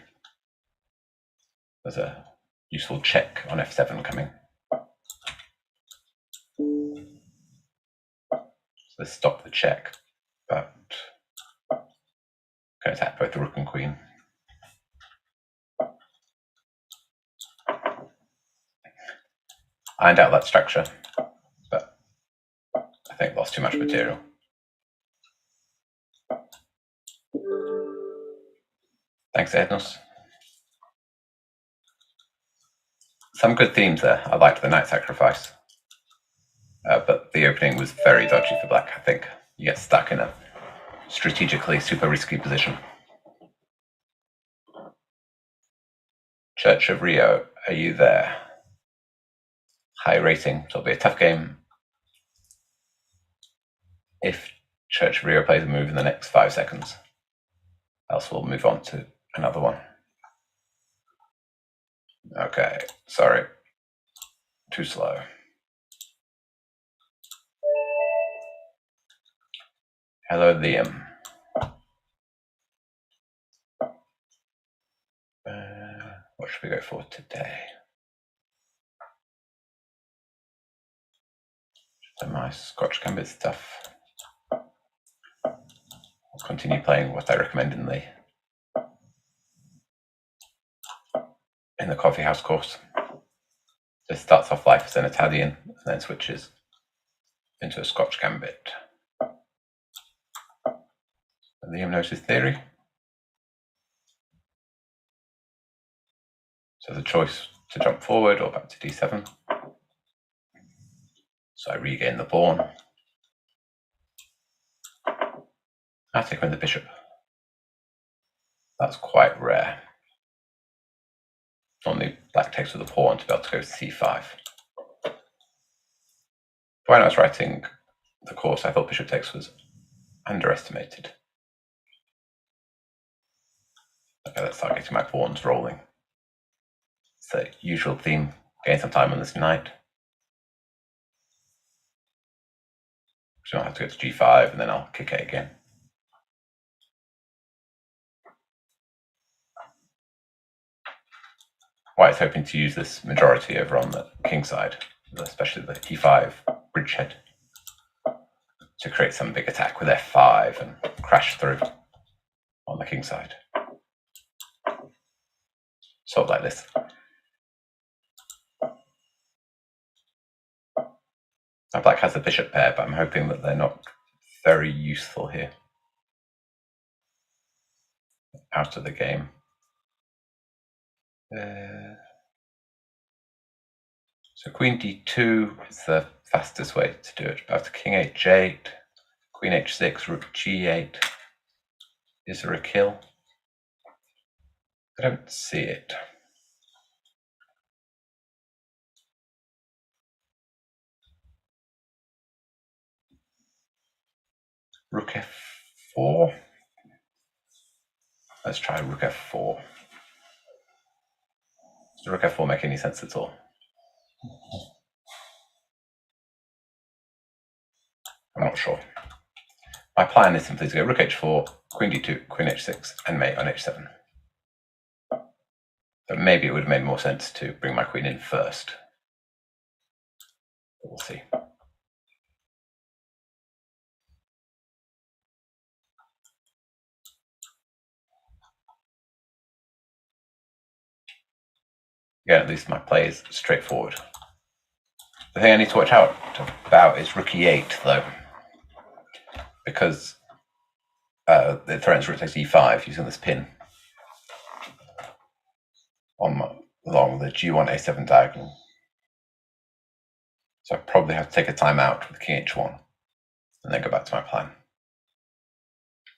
S5: There's a useful check on f7 coming. So let's stop the check, but going to attack both the rook and queen. Ironed out that structure, but I think lost too much material. Thanks, Ednos. Some good themes there. I liked the knight sacrifice, but the opening was very dodgy for Black. I think you get stuck in a strategically super risky position. Church of Rio, are you there? High rating, so it'll be a tough game. If Church of Rio plays a move in the next 5 seconds, else we'll move on to another one. Okay, sorry. Too slow. Hello, Liam. What should we go for today? So my Scotch Gambit stuff. I'll continue playing what I recommend in the coffee house course. It starts off life as an Italian and then switches into a Scotch Gambit. And Liam knows his theory. So the choice to jump forward or back to d7. So I regain the pawn. I take on the bishop. That's quite rare. Normally black takes with the pawn to be able to go to c5. When I was writing the course, I thought bishop takes was underestimated. Okay, let's start getting my pawns rolling. It's the usual theme, gain some time on this knight. So I'll have to go to g5 and then I'll kick it again. White's hoping to use this majority over on the king side, especially the e5 bridgehead, to create some big attack with f5 and crash through on the king side. Sort of like this. Now black has a bishop pair, but I'm hoping that they're not very useful here. Out of the game. So queen d2 is the fastest way to do it. After king h8, queen h6, rook g8. Is there a kill? I don't see it. Rook f4. Let's try rook f4. Does rook f4 make any sense at all? I'm not sure. My plan is simply to go rook h4, queen d2, queen h6, and mate on h7. But maybe it would have made more sense to bring my queen in first. But we'll see. Yeah, at least my play is straightforward. The thing I need to watch out about is rook e8, though, because it threatens rook takes e5 using this pin along the g1 a7 diagonal. So I probably have to take a time out with king h1 and then go back to my plan.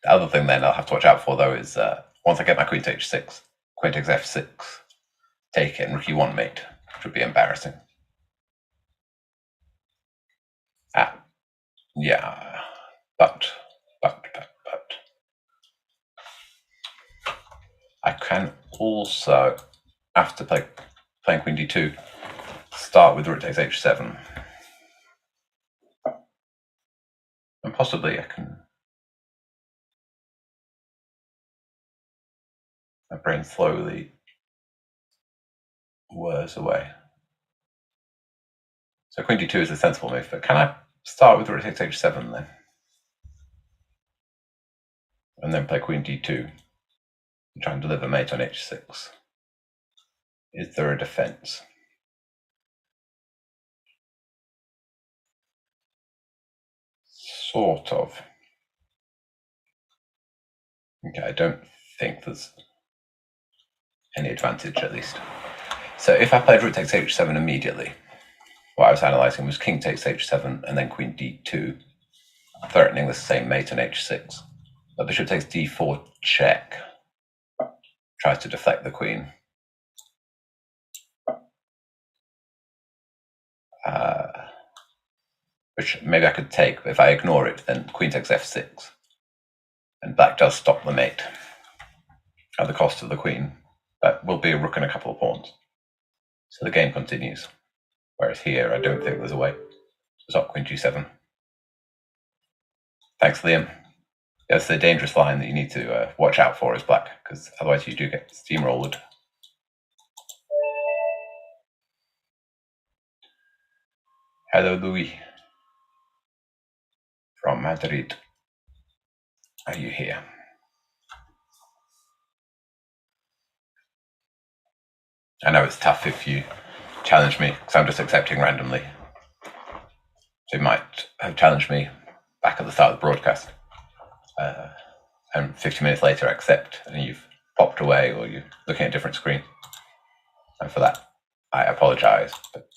S5: The other thing then I'll have to watch out for, though, is once I get my queen to h6, queen takes f6, take it, and rook e1 mate, which would be embarrassing. Yeah, but I can also, after playing queen d2, start with rook takes h7. And possibly I can... My brain slowly whirs away. So queen d2 is a sensible move, but can I start with rook takes h7 then? And then play queen d2 and try and deliver mate on h6. Is there a defense? Sort of. Okay, I don't think there's any advantage, at least. So if I played rook takes h7 immediately, what I was analysing was king takes h7 and then queen d2, threatening the same mate on h6. The bishop takes d4 check. Tries to deflect the queen. Which maybe I could take, but if I ignore it, then queen takes f6. And black does stop the mate at the cost of the queen. That will be a rook and a couple of pawns. So the game continues. Whereas here, I don't think there's a way to stop queen g7. Thanks, Liam. That's the dangerous line that you need to watch out for as black, because otherwise you do get steamrolled. Hello, Louis. From Madrid. Are you here? I know it's tough if you challenge me, because I'm just accepting randomly. So you might have challenged me back at the start of the broadcast. And 50 minutes later accept, and you've popped away, or you're looking at a different screen. And for that, I apologize, but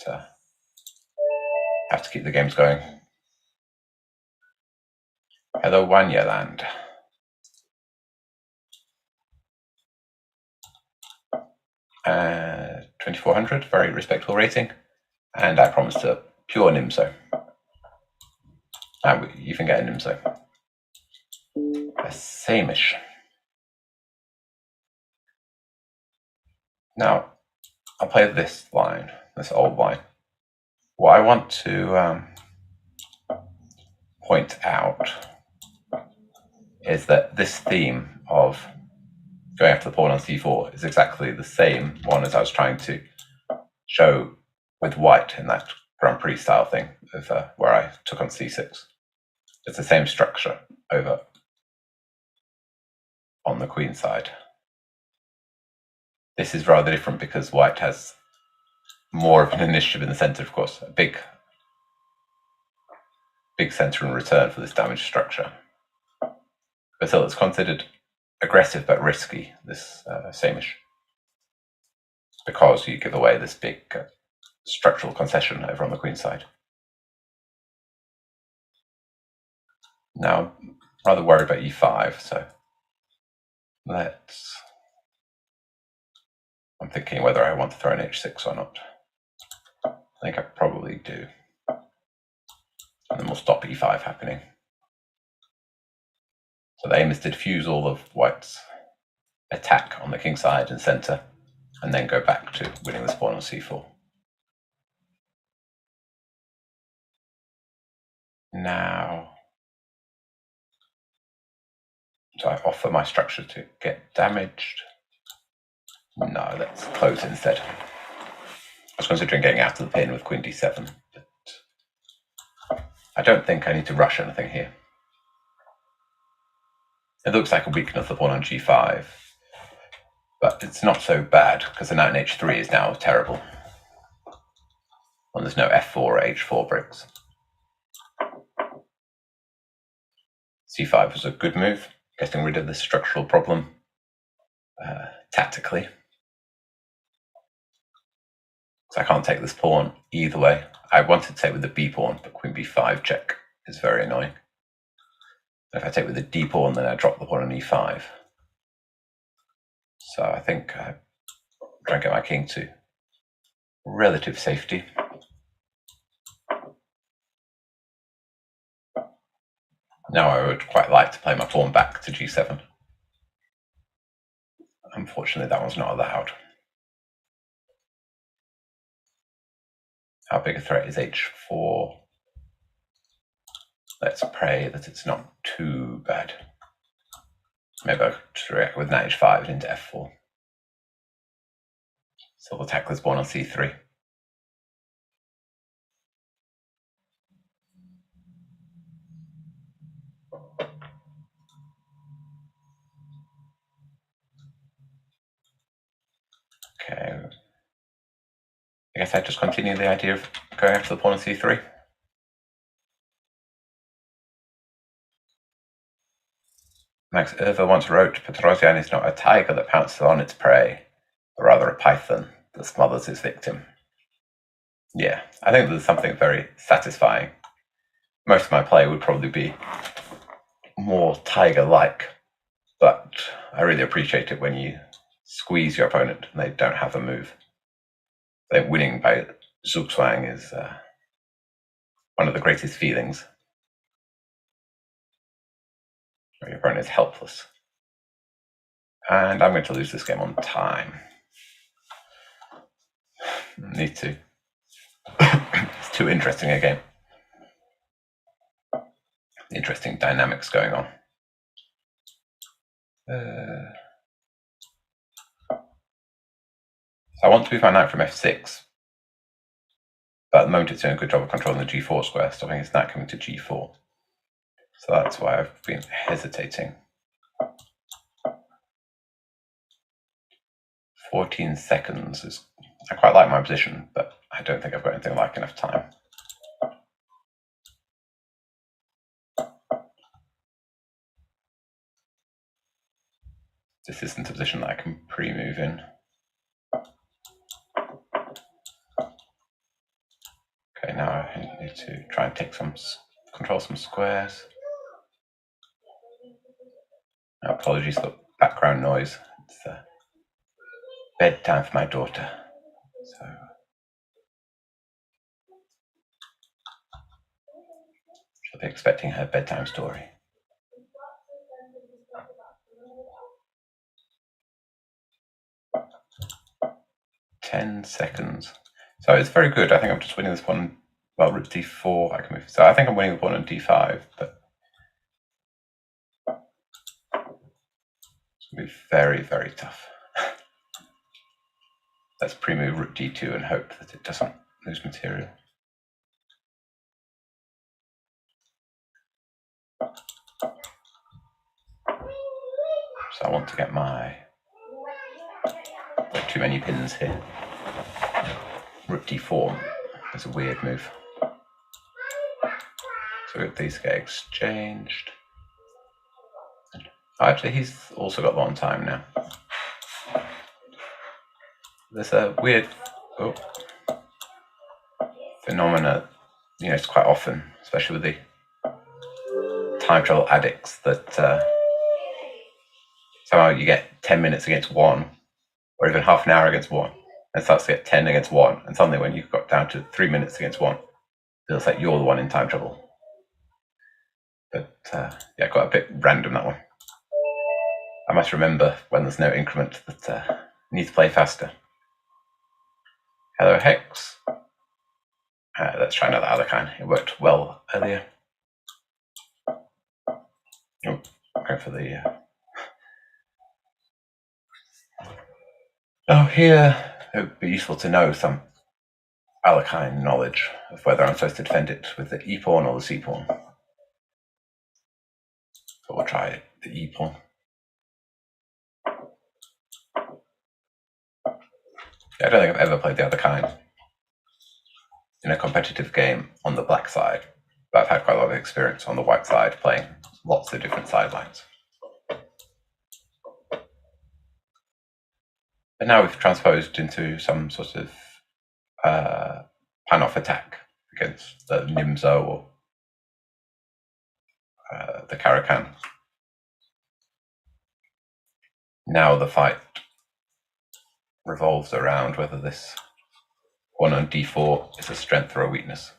S5: have to keep the games going. Hello, Wanyaland. Uh, 2400, very respectable rating. And I promised a pure Nimso. And we even get a Nimso. A Samish. Now, I'll play this line, this old line. What I want to point out is that this theme of going after the pawn on c4 is exactly the same one as I was trying to show with white in that Grand Prix style thing of where I took on c6. It's the same structure over on the queen side. This is rather different because white has more of an initiative in the center, of course, a big center in return for this damaged structure. But still, it's considered aggressive but risky, this Samish, because you give away this big structural concession over on the queen side. Now, I'm rather worried about e5, so I'm thinking whether I want to throw an h6 or not. I think I probably do. And then we'll stop e5 happening. So the aim is to diffuse all of white's attack on the king side and center, and then go back to winning this pawn on c4. Now, do I offer my structure to get damaged? No, let's close instead. I was considering getting out of the pin with queen d7, but I don't think I need to rush anything here. It looks like a weakness of the pawn on g5, but it's not so bad because the knight on h3 is now terrible. And there's no f4 or h4 bricks. c5 was a good move, getting rid of this structural problem tactically. So I can't take this pawn either way. I wanted to take with the b pawn, but queen b5 check is very annoying. If I take with the d pawn, then I drop the pawn on e5. So I think I try and get my king to relative safety. Now I would quite like to play my pawn back to g7. Unfortunately, that one's not allowed. How big a threat is h4? Let's pray that it's not too bad. Maybe I could react with knight h5 into f4. So we'll tackle this pawn on c3. Okay. I guess I just continue the idea of going after the pawn on c3. Max Irva once wrote, Petrosian is not a tiger that pounces on its prey, but rather a python that smothers its victim. Yeah, I think there's something very satisfying. Most of my play would probably be more tiger-like, but I really appreciate it when you squeeze your opponent and they don't have a move. I think winning by Zugzwang is one of the greatest feelings. Your opponent is helpless. And I'm going to lose this game on time. Need to. It's too interesting a game. Interesting dynamics going on. I want to move my knight from f6, but at the moment it's doing a good job of controlling the g4 square, stopping its knight coming to g4. So that's why I've been hesitating. 14 seconds is... I quite like my position, but I don't think I've got anything like enough time. This isn't a position that I can pre-move in. Okay, now I need to try and take control some squares. Now, apologies for the background noise. It's bedtime for my daughter. So she'll be expecting her bedtime story. Ten seconds. So it's very good. I think I'm just winning this one. Well, rook d4, I can move. So I think I'm winning the pawn on d5, but it's going to be very, very tough. Let's pre-move rook d2 and hope that it doesn't lose material. So I want to get my... too many pins here. Rook d4 is a weird move. So these get exchanged. Oh, actually, he's also got long time now. There's a weird phenomena, it's quite often, especially with the time travel addicts, that somehow you get 10 minutes against one, or even half an hour against one, and starts to get 10 against one, and suddenly when you've got down to 3 minutes against one, it feels like you're the one in time trouble. But yeah, got a bit random, that one. I must remember when there's no increment that I need to play faster. Hello, Hex. Let's try another Alekhine. It worked well earlier. Oh, going for the... Oh, here it would be useful to know some Alekhine knowledge of whether I'm supposed to defend it with the e-pawn or the c-pawn. So we'll try the e-pawn. I don't think I've ever played the Alekhine in a competitive game on the black side, but I've had quite a lot of experience on the white side playing lots of different sidelines. But now we've transposed into some sort of pan-off attack against the Nimzo or the Caracan. Now the fight revolves around whether this one on d4 is a strength or a weakness.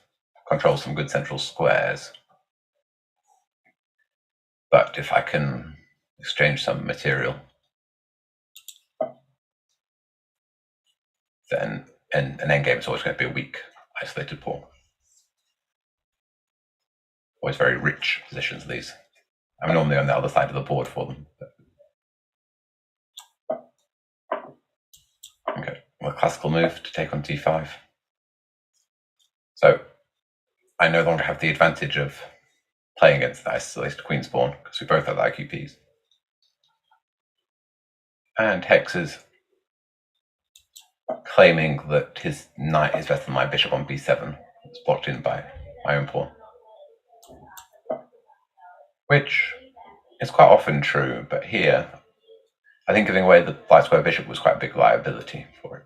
S5: Controls some good central squares. But if I can exchange some material, then an endgame is always going to be a weak, isolated pawn. Always very rich positions, these. I'm normally on the other side of the board for them. Okay, well, classical move to take on d5. So I no longer have the advantage of playing against the isolated queen's pawn because we both have the IQPs. And Hex is claiming that his knight is better than my bishop on b7. It's blocked in by my own pawn. Which is quite often true, but here I think giving away the light square bishop was quite a big liability for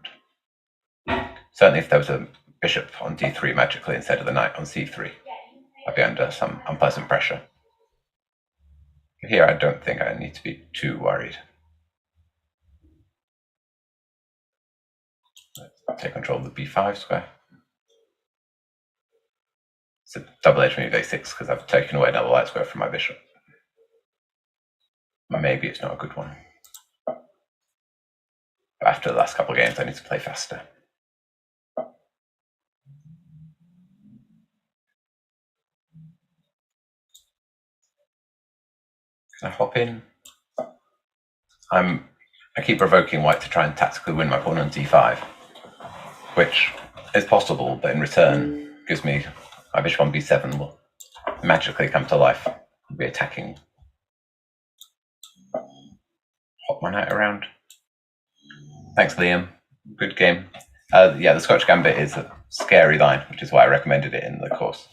S5: it. Certainly if there was a bishop on d3 magically instead of the knight on c3, I'd be under some unpleasant pressure. Here, I don't think I need to be too worried. Let's take control of the b5 square. It's a double-edged move a6 because I've taken away another light square from my bishop. Maybe it's not a good one. But after the last couple of games, I need to play faster. Can I hop in? I keep provoking white to try and tactically win my pawn on d5, which is possible, but in return gives me my bishop on b7 will magically come to life and be attacking. Hop my knight around. Thanks, Liam. Good game. Yeah, the Scotch Gambit is a scary line, which is why I recommended it in the course.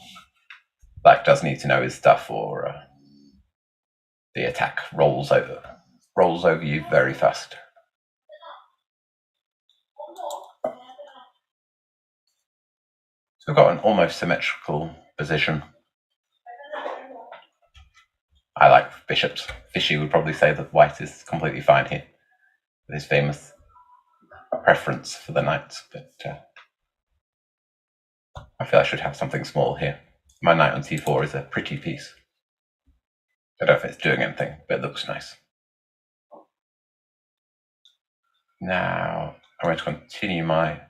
S5: Black does need to know his stuff, or the attack rolls over you very fast. So we've got an almost symmetrical position. I like bishops. Fishy would probably say that white is completely fine here with his famous preference for the knights, but I feel I should have something small here. My knight on c4 is a pretty piece. I don't know if it's doing anything, but it looks nice. Now I'm going to continue my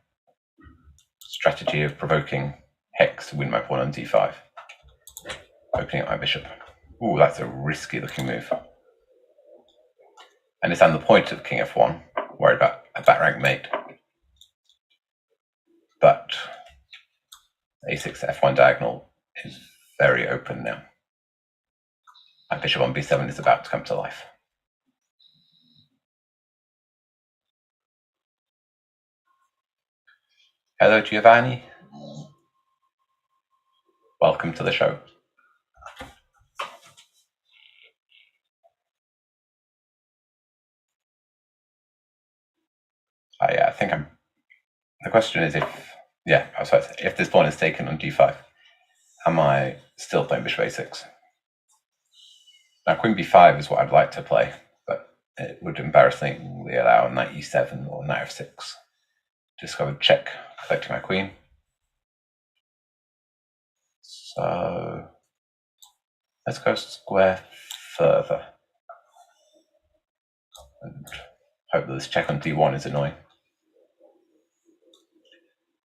S5: strategy of provoking hex to win my pawn on d5, opening up my bishop. Ooh, that's a risky looking move. And it's on the point of king f1, worried about a back rank mate. But a6 to f1 diagonal is very open now. My bishop on b7 is about to come to life. Hello, Giovanni. Welcome to the show. I think the question is if this pawn is taken on d5, am I still playing bishop a6? Now queen b5 is what I'd like to play, but it would embarrassingly allow knight e7 or knight f6. Just go check, collecting my queen. So let's go square further and hope that this check on d1 is annoying.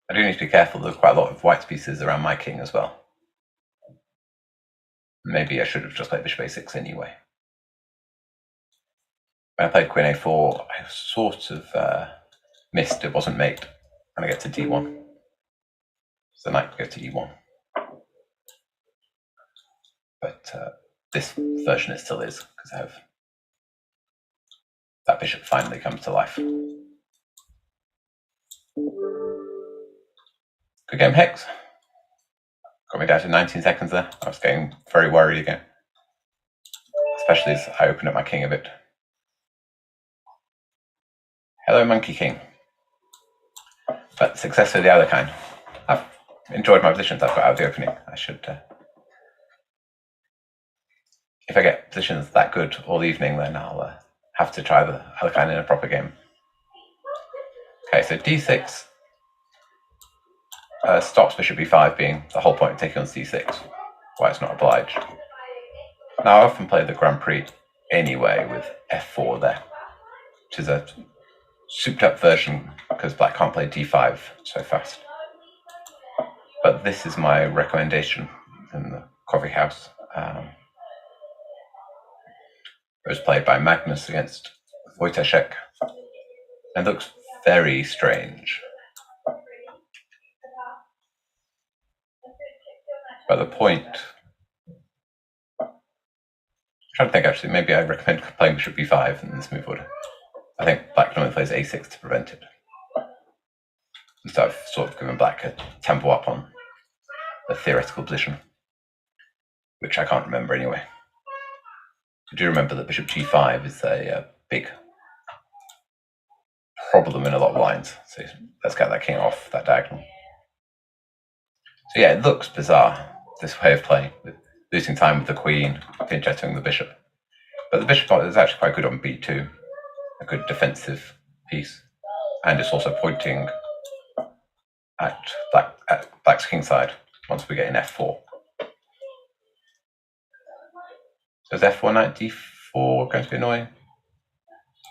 S5: I do need to be careful, there's quite a lot of white's pieces around my king as well. Maybe I should have just played bishop a6 anyway. When I played queen a4, I sort of missed it wasn't mate when I get to d1. So the knight goes to e1. But this version it still is, because I have that bishop finally comes to life. Good game, Hex. Got me down to 19 seconds there. I was getting very worried again, especially as I opened up my king a bit. Hello, Monkey King. But success for the other kind. I've enjoyed my positions I've got out of the opening. I should, if I get positions that good all evening, then I'll have to try the other kind in a proper game. Okay, so d6 stops bishop b5 being the whole point of taking on c6, why it's not obliged. Now I often play the Grand Prix anyway with f4 there, which is a souped up version because black can't play d5 so fast. But this is my recommendation in the coffee house. It was played by Magnus against Wojciech and looks very strange. But the point, I'm trying to think actually, maybe I recommend playing bishop b5 in this move order. I think black normally plays a6 to prevent it. And so I've sort of given black a tempo up on the theoretical position, which I can't remember anyway. I do remember that bishop g5 is a big problem in a lot of lines. So let's get that king off that diagonal. So yeah, it looks bizarre, this way of playing, with losing time with the queen, pinch-hitting the bishop. But the bishop is actually quite good on b2, a good defensive piece, and it's also pointing at black's kingside once we get in f4. So is f4 knight d4 going to be annoying?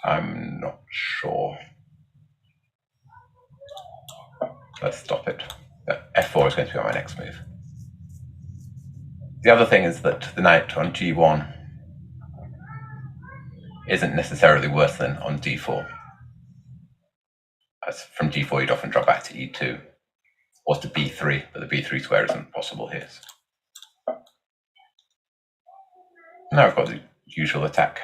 S5: I'm not sure. Let's stop it. f4 is going to be my next move. The other thing is that the knight on g1 isn't necessarily worse than on d4. As from d4 you'd often drop back to e2 or to b3, but the b3 square isn't possible here. Now I've got the usual attack.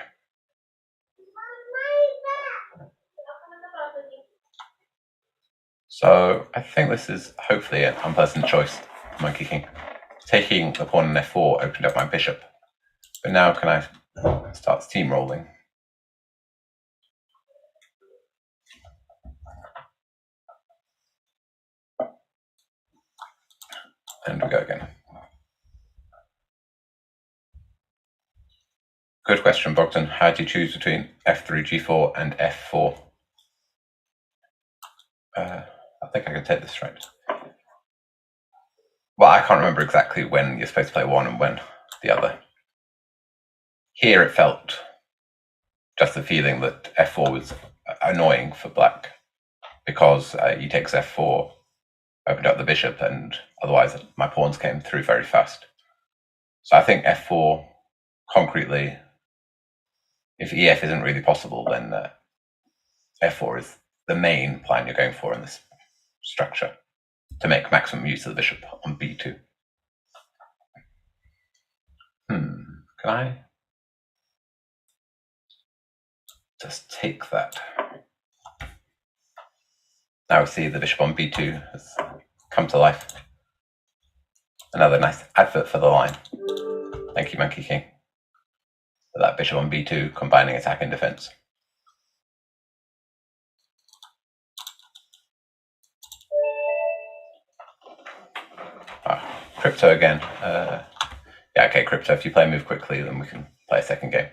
S5: So I think this is hopefully an unpleasant choice, monkey king. Taking the pawn on f4 opened up my bishop. But now can I start steamrolling? And we go again. Good question, Bogdan. How do you choose between f3, g4 and f4? I think I can take this right. Well, I can't remember exactly when you're supposed to play one and when the other. Here it felt just the feeling that f4 was annoying for black because e takes f4, opened up the bishop, and otherwise my pawns came through very fast. So I think f4 concretely, if ef isn't really possible, then f4 is the main plan you're going for in this structure to make maximum use of the bishop on b2. Can I just take that? Now we see the bishop on b2 has come to life. Another nice advert for the line. Thank you, Monkey King. For that bishop on b2 combining attack and defense. Crypto again. Yeah, okay, Crypto, if you play a move quickly, then we can play a second game.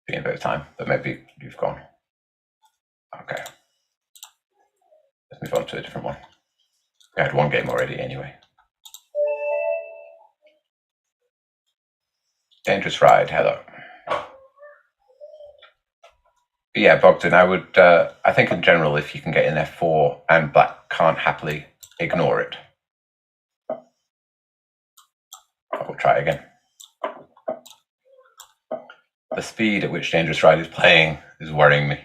S5: Be a bit of time, but maybe you've gone. Okay. Let's move on to a different one. We had one game already anyway. Dangerous Ride, hello. But yeah, Bogdan, I would, I think in general, if you can get in f4 and black can't happily ignore it, I will try again. The speed at which Dangerous Ride is playing is worrying me.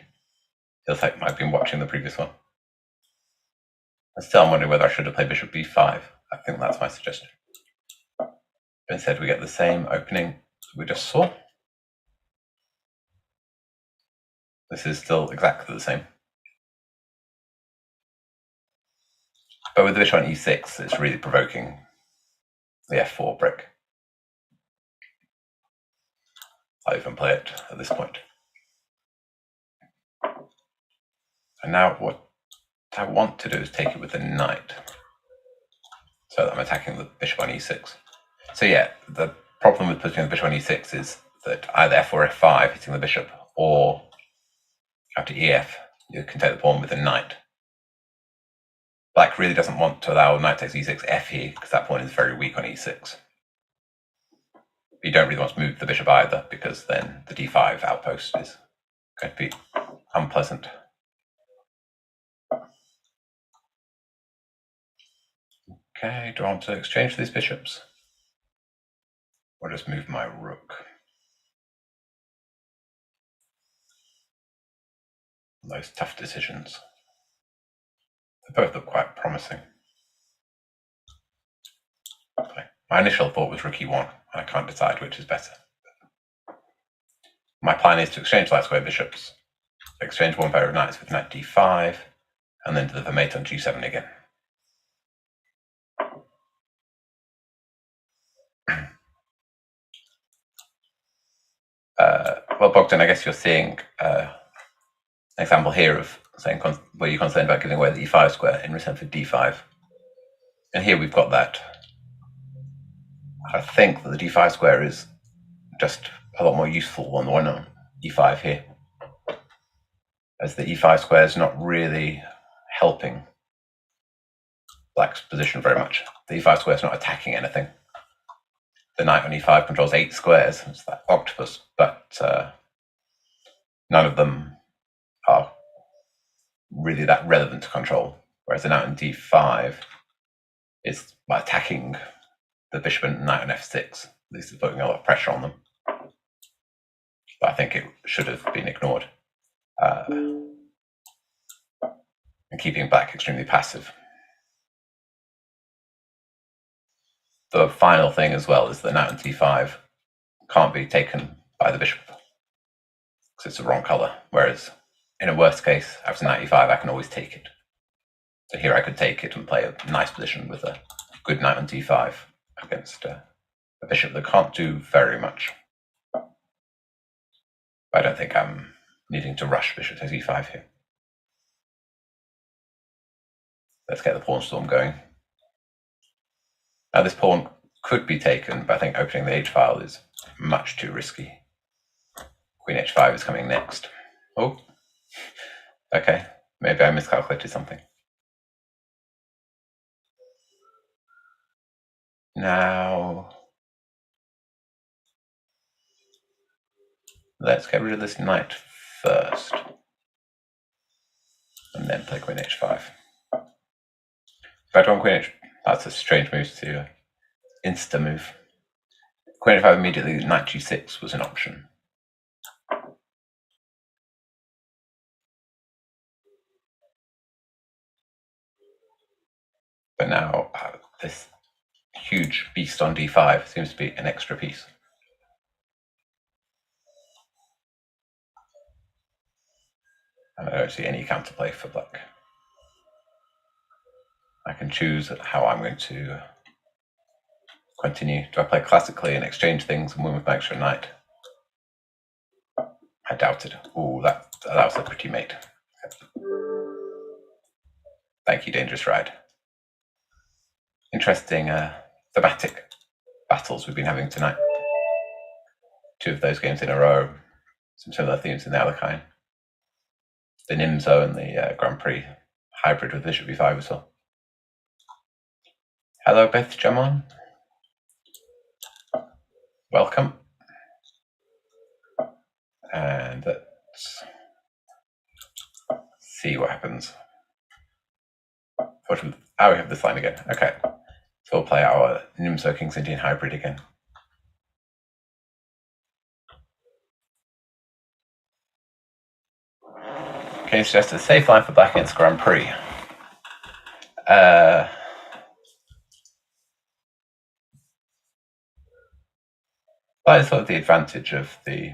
S5: Feels like I've been watching the previous one. And still I'm wondering whether I should have played bishop b5. I think that's my suggestion. But instead we get the same opening we just saw. This is still exactly the same. But with the bishop on e6, it's really provoking the f4 brick. I'll even play it at this point. And now what I want to do is take it with the knight. So that I'm attacking the bishop on e6. So yeah, the problem with putting the bishop on e6 is that either f4 or f5 hitting the bishop, or after ef, you can take the pawn with the knight. Black really doesn't want to allow knight takes e6 f here, because that pawn is very weak on e6. But you don't really want to move the bishop either, because then the d5 outpost is going to be unpleasant. Okay, do I want to exchange these bishops? Or just move my rook? Those tough decisions. They both look quite promising. Okay. My initial thought was rook e1. I can't decide which is better. My plan is to exchange light square bishops, exchange one pair of knights with knight d5, and then deliver mate on g7 again. Well, Bogdan, I guess you're seeing an example here of saying where you're concerned about giving away the e5 square in return for d5. And here we've got that I think that the d5 square is just a lot more useful than the one on e5 here, as the e5 square is not really helping black's position very much. The e5 square is not attacking anything. The knight on e5 controls 8 squares, it's that octopus, but none of them are really that relevant to control, whereas the knight on d5 is attacking the bishop and knight on f6. At least it's putting a lot of pressure on them. But I think it should have been ignored. And keeping black extremely passive. The final thing as well is the knight on d5 can't be taken by the bishop because it's the wrong color. Whereas in a worst case, after knight e5, I can always take it. So here I could take it and play a nice position with a good knight on d5 against a bishop that can't do very much. But I don't think I'm needing to rush bishop takes e5 here. Let's get the pawn storm going. Now this pawn could be taken, but I think opening the h-file is much too risky. Queen h5 is coming next. Oh, okay, maybe I miscalculated something. Now, let's get rid of this knight first, and then play queen h5. If I don't queen h, that's a strange move to insta move. Queen h5 immediately, knight g6 was an option. But now this huge beast on d5 seems to be an extra piece. And I don't see any counterplay for black. I can choose how I'm going to continue. Do I play classically and exchange things and win with my extra knight? I doubt it. Ooh, that was a pretty mate. Thank you, Dangerous Ride. Interesting thematic battles we've been having tonight. 2 of those games in a row. Some similar themes in the Alekhine. The Nimzo and the Grand Prix hybrid with Bishop b5 as well. Hello, Beth Jamon. Welcome. And let's see what happens. We have this line again. Okay. So we'll play our Nimzo King's Indian hybrid again. Can you suggest a safe line for black against Grand Prix? That is sort of the advantage of the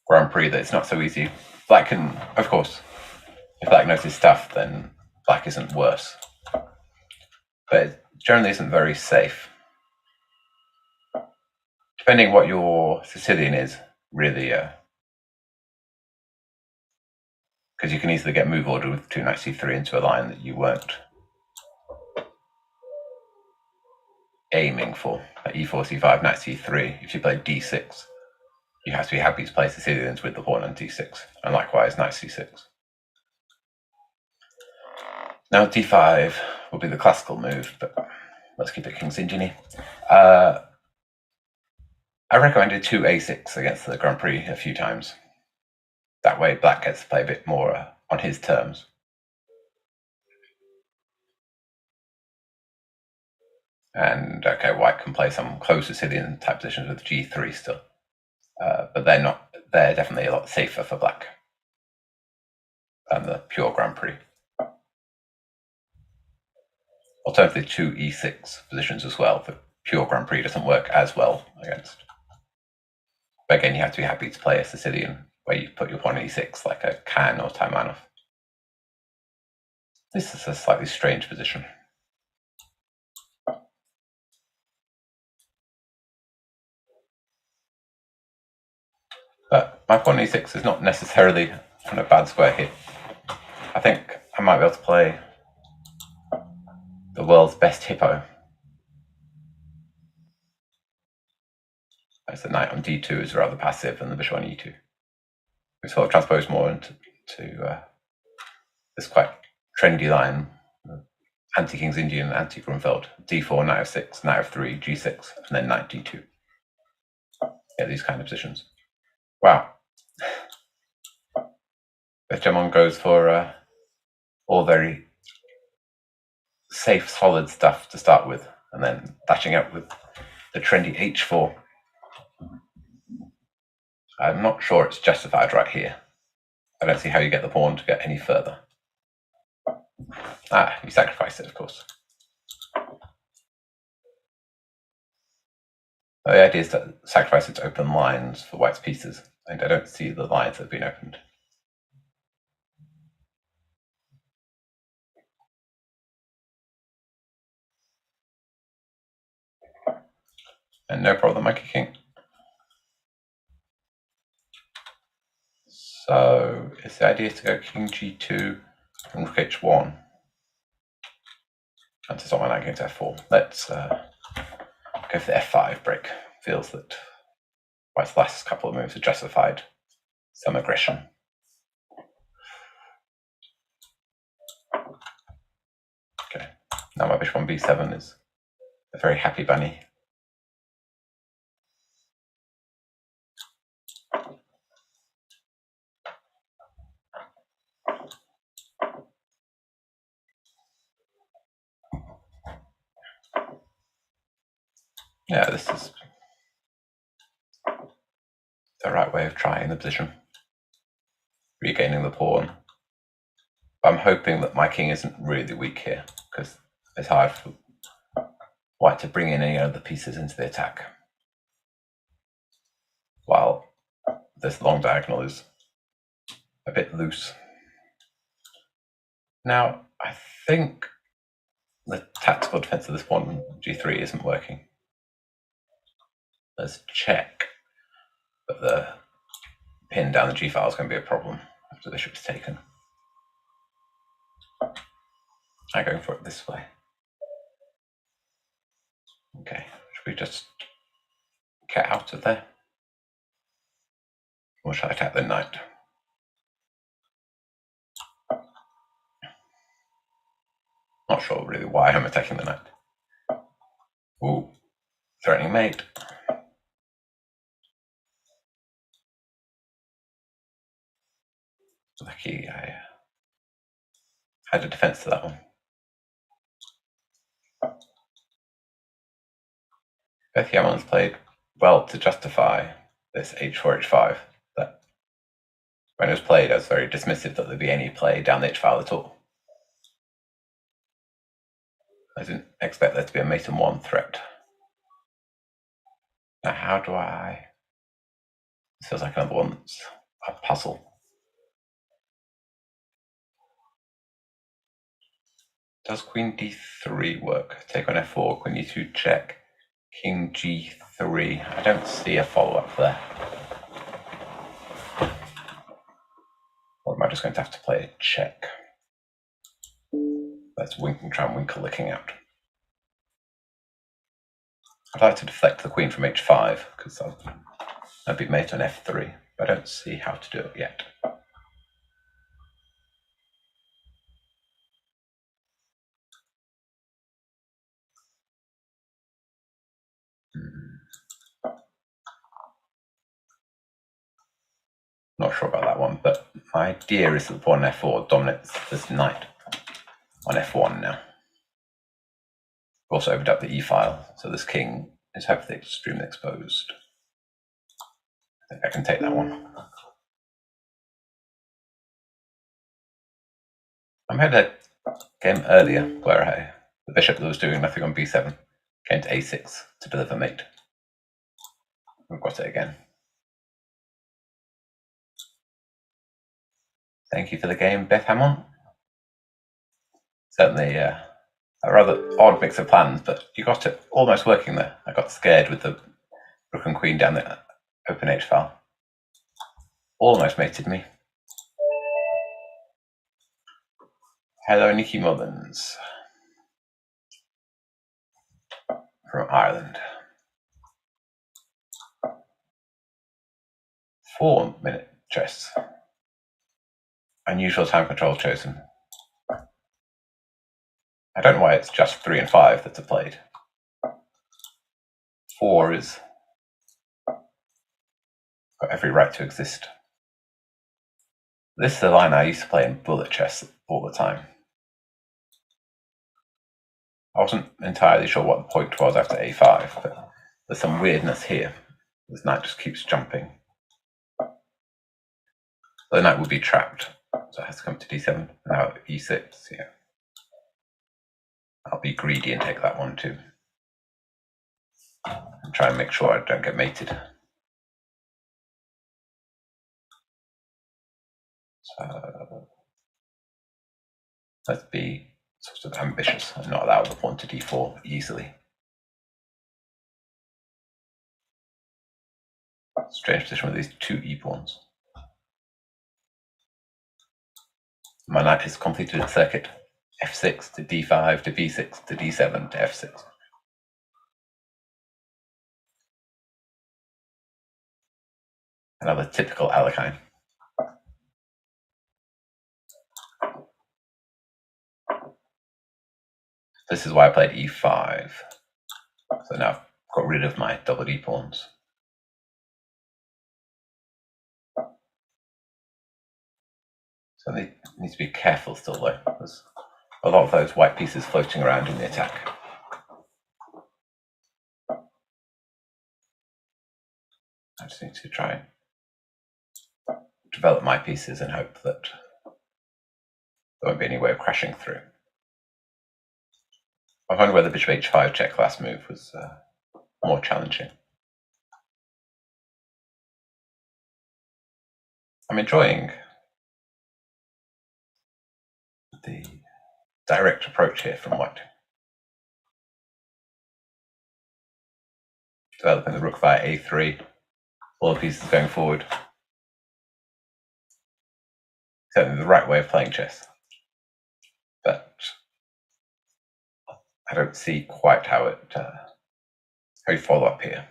S5: Grand Prix, that it's not so easy. Black can, of course, if black knows his stuff, then black isn't worse. But it generally isn't very safe. Depending what your Sicilian is, really, because you can easily get move ordered with 2 knight c3 into a line that you weren't aiming for. Like e4, c5, knight c3. If you play d6, you have to be happy to play Sicilians with the pawn on d6, and likewise knight c6. Now d5 will be the classical move, but let's keep it King's Indian. I recommended 2 a6 against the Grand Prix a few times. That way black gets to play a bit more on his terms. And okay, white can play some close Sicilian type positions with g3 still. But they're definitely a lot safer for black than the pure Grand Prix. Alternatively, 2 e6 positions as well. The pure Grand Prix doesn't work as well against. But again, you have to be happy to play a Sicilian where you put your pawn on e6 like a Khan or Taimanov. This is a slightly strange position. But my pawn on e6 is not necessarily on a bad square here. I think I might be able to play the world's best hippo as the knight on d2 is rather passive and the bishop on e2. We sort of transpose more into this quite trendy line, anti-King's Indian, anti-Grunfeld, d4, knight f6, knight f3, g6, and then knight d2. Yeah, these kind of positions. Wow. Benjamin goes for all very safe, solid stuff to start with, and then dashing out with the trendy h4. I'm not sure it's justified right here. I don't see how you get the pawn to get any further. Ah, you sacrifice it, of course. The idea is to sacrifice it to open lines for white's pieces, and I don't see the lines that have been opened. And no problem, monkey king. So it's the idea to go king g2 and rook h1. And to stop my knight going to f4. Let's go for the f5 break. Feels that white's last couple of moves have justified some aggression. Okay, now my bishop on b7 is a very happy bunny. Yeah, this is the right way of trying the position. Regaining the pawn. I'm hoping that my king isn't really weak here, because it's hard for white to bring in any other pieces into the attack. While this long diagonal is a bit loose. Now, I think the tactical defense of this pawn g3 isn't working. Let's check, but the pin down the g file is going to be a problem after the bishop is taken. I'm going for it this way. Okay, should we just get out of there? Or shall I attack the knight? Not sure really why I'm attacking the knight. Ooh, threatening mate. Lucky I had a defense to that one. Both Yaman's played well to justify this h4, h5. That when it was played, I was very dismissive that there'd be any play down the h file at all. I didn't expect there to be a mate and one threat. Now, how do I? This feels like another one that's a puzzle. Does queen d3 work? Take on f4, queen e2 check, king g3. I don't see a follow-up there. Or am I just going to have to play a check? Let's try and winkle the king out. I'd like to deflect the queen from h5, because I'd be mate on f3, but I don't see how to do it yet. Not sure about that one, but my idea is that the pawn on f4 dominates this knight on f1 now. We've also opened up the e-file, so this king is hopefully extremely exposed. I think I can take that one. I had a game earlier where the bishop that was doing nothing on b7 came to a6 to deliver mate. We've got it again. Thank you for the game, Beth Hammond. Certainly a rather odd mix of plans, but you got it almost working there. I got scared with the rook and queen down the open h file. Almost mated me. Hello, Nikki Mullins from Ireland. 4-minute chess. Unusual time control chosen. I don't know why it's just 3 and 5 that are played. 4 is got every right to exist. This is the line I used to play in bullet chess all the time. I wasn't entirely sure what the point was after a5, but there's some weirdness here. This knight just keeps jumping. The knight will be trapped, so it has to come to d7. Now e6, yeah. I'll be greedy and take that one too. And try and make sure I don't get mated. So let's be sort of ambitious and not allow the pawn to d4 easily. Strange position with these 2 e-pawns. My knight has completed its circuit. f6 to d5 to b6 to d7 to f6. Another typical Alekhine. This is why I played e5. So now I've got rid of my double e-pawns. So they need to be careful still though. There's a lot of those white pieces floating around in the attack. I just need to try and develop my pieces and hope that there won't be any way of crashing through. I wonder whether bishop h5 check last move was more challenging. I'm enjoying the direct approach here from white. Developing the rook via a3, all the pieces going forward. Certainly the right way of playing chess. But I don't see quite how you follow up here.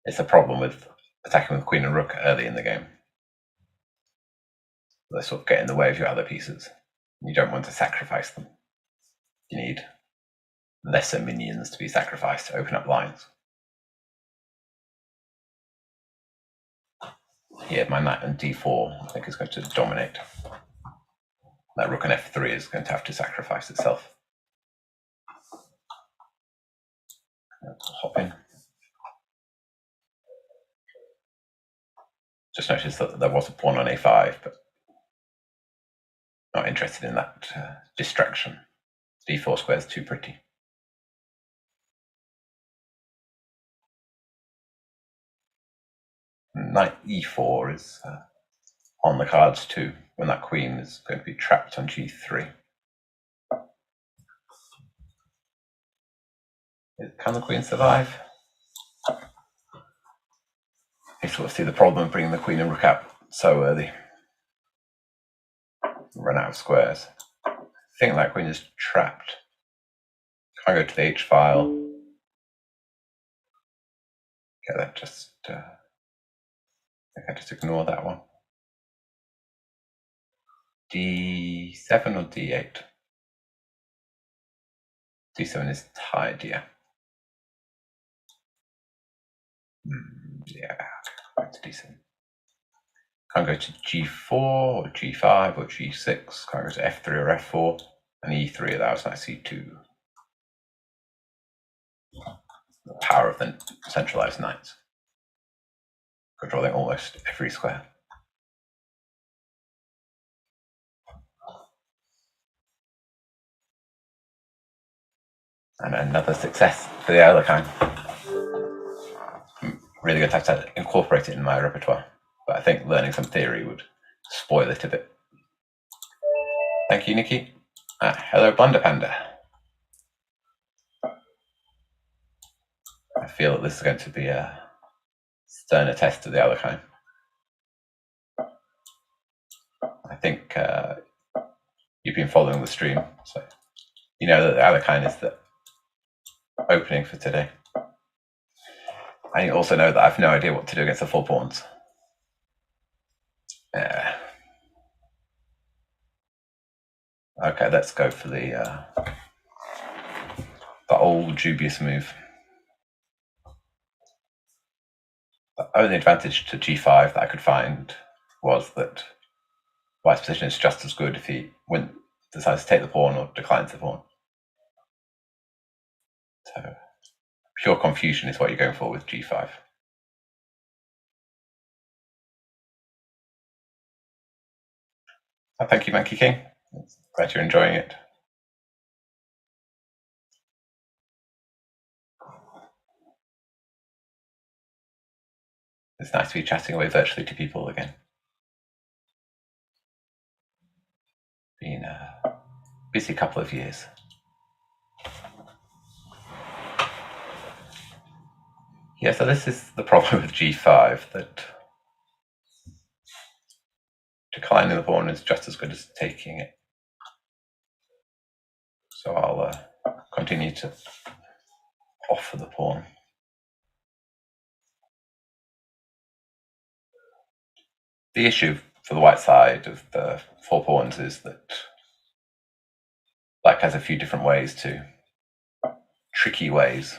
S5: It's a problem with attacking with queen and rook early in the game. They sort of get in the way of your other pieces. You don't want to sacrifice them. You need lesser minions to be sacrificed to open up lines. Here, my knight on d4, I think, is going to dominate. That rook on f3 is going to have to sacrifice itself. Hop in. Just noticed that there was a pawn on a5, but not interested in that distraction. d4 square is too pretty. Knight e4 is on the cards too, when that queen is going to be trapped on g3. Can the queen survive? You sort of see the problem of bringing the queen and rook out so early. Run out of squares. I think that queen is trapped. Can I go to the h file? Okay, that just I think I just ignore that one. d7 or d8? d7 is tied, yeah. Yeah, back to d7. Can't go to g4 or g5 or g6. Can't go to f3 or f4. And e3 allows knight c2. The power of the centralized knights. Controlling almost every square. And another success for the Alekhine. I'm really going to have to incorporate it in my repertoire. But I think learning some theory would spoil it a bit. Thank you, Nikki. Hello, Blunder Panda. I feel that this is going to be a sterner test of the Alekhine. I think you've been following the stream, so you know that the Alekhine is the opening for today. And you also know that I have no idea what to do against the full pawns. Yeah. Okay, let's go for the old dubious move. The only advantage to g5 that I could find was that white's position is just as good if he decides to take the pawn or declines the pawn. So pure confusion is what you're going for with g5. Oh, thank you, Monkey King. Glad you're enjoying it. It's nice to be chatting away virtually to people again. Been a busy couple of years. Yeah, so this is the problem with g5, that declining the pawn is just as good as taking it. So I'll continue to offer the pawn. The issue for the white side of the 4 pawns is that black has a few different ways tricky ways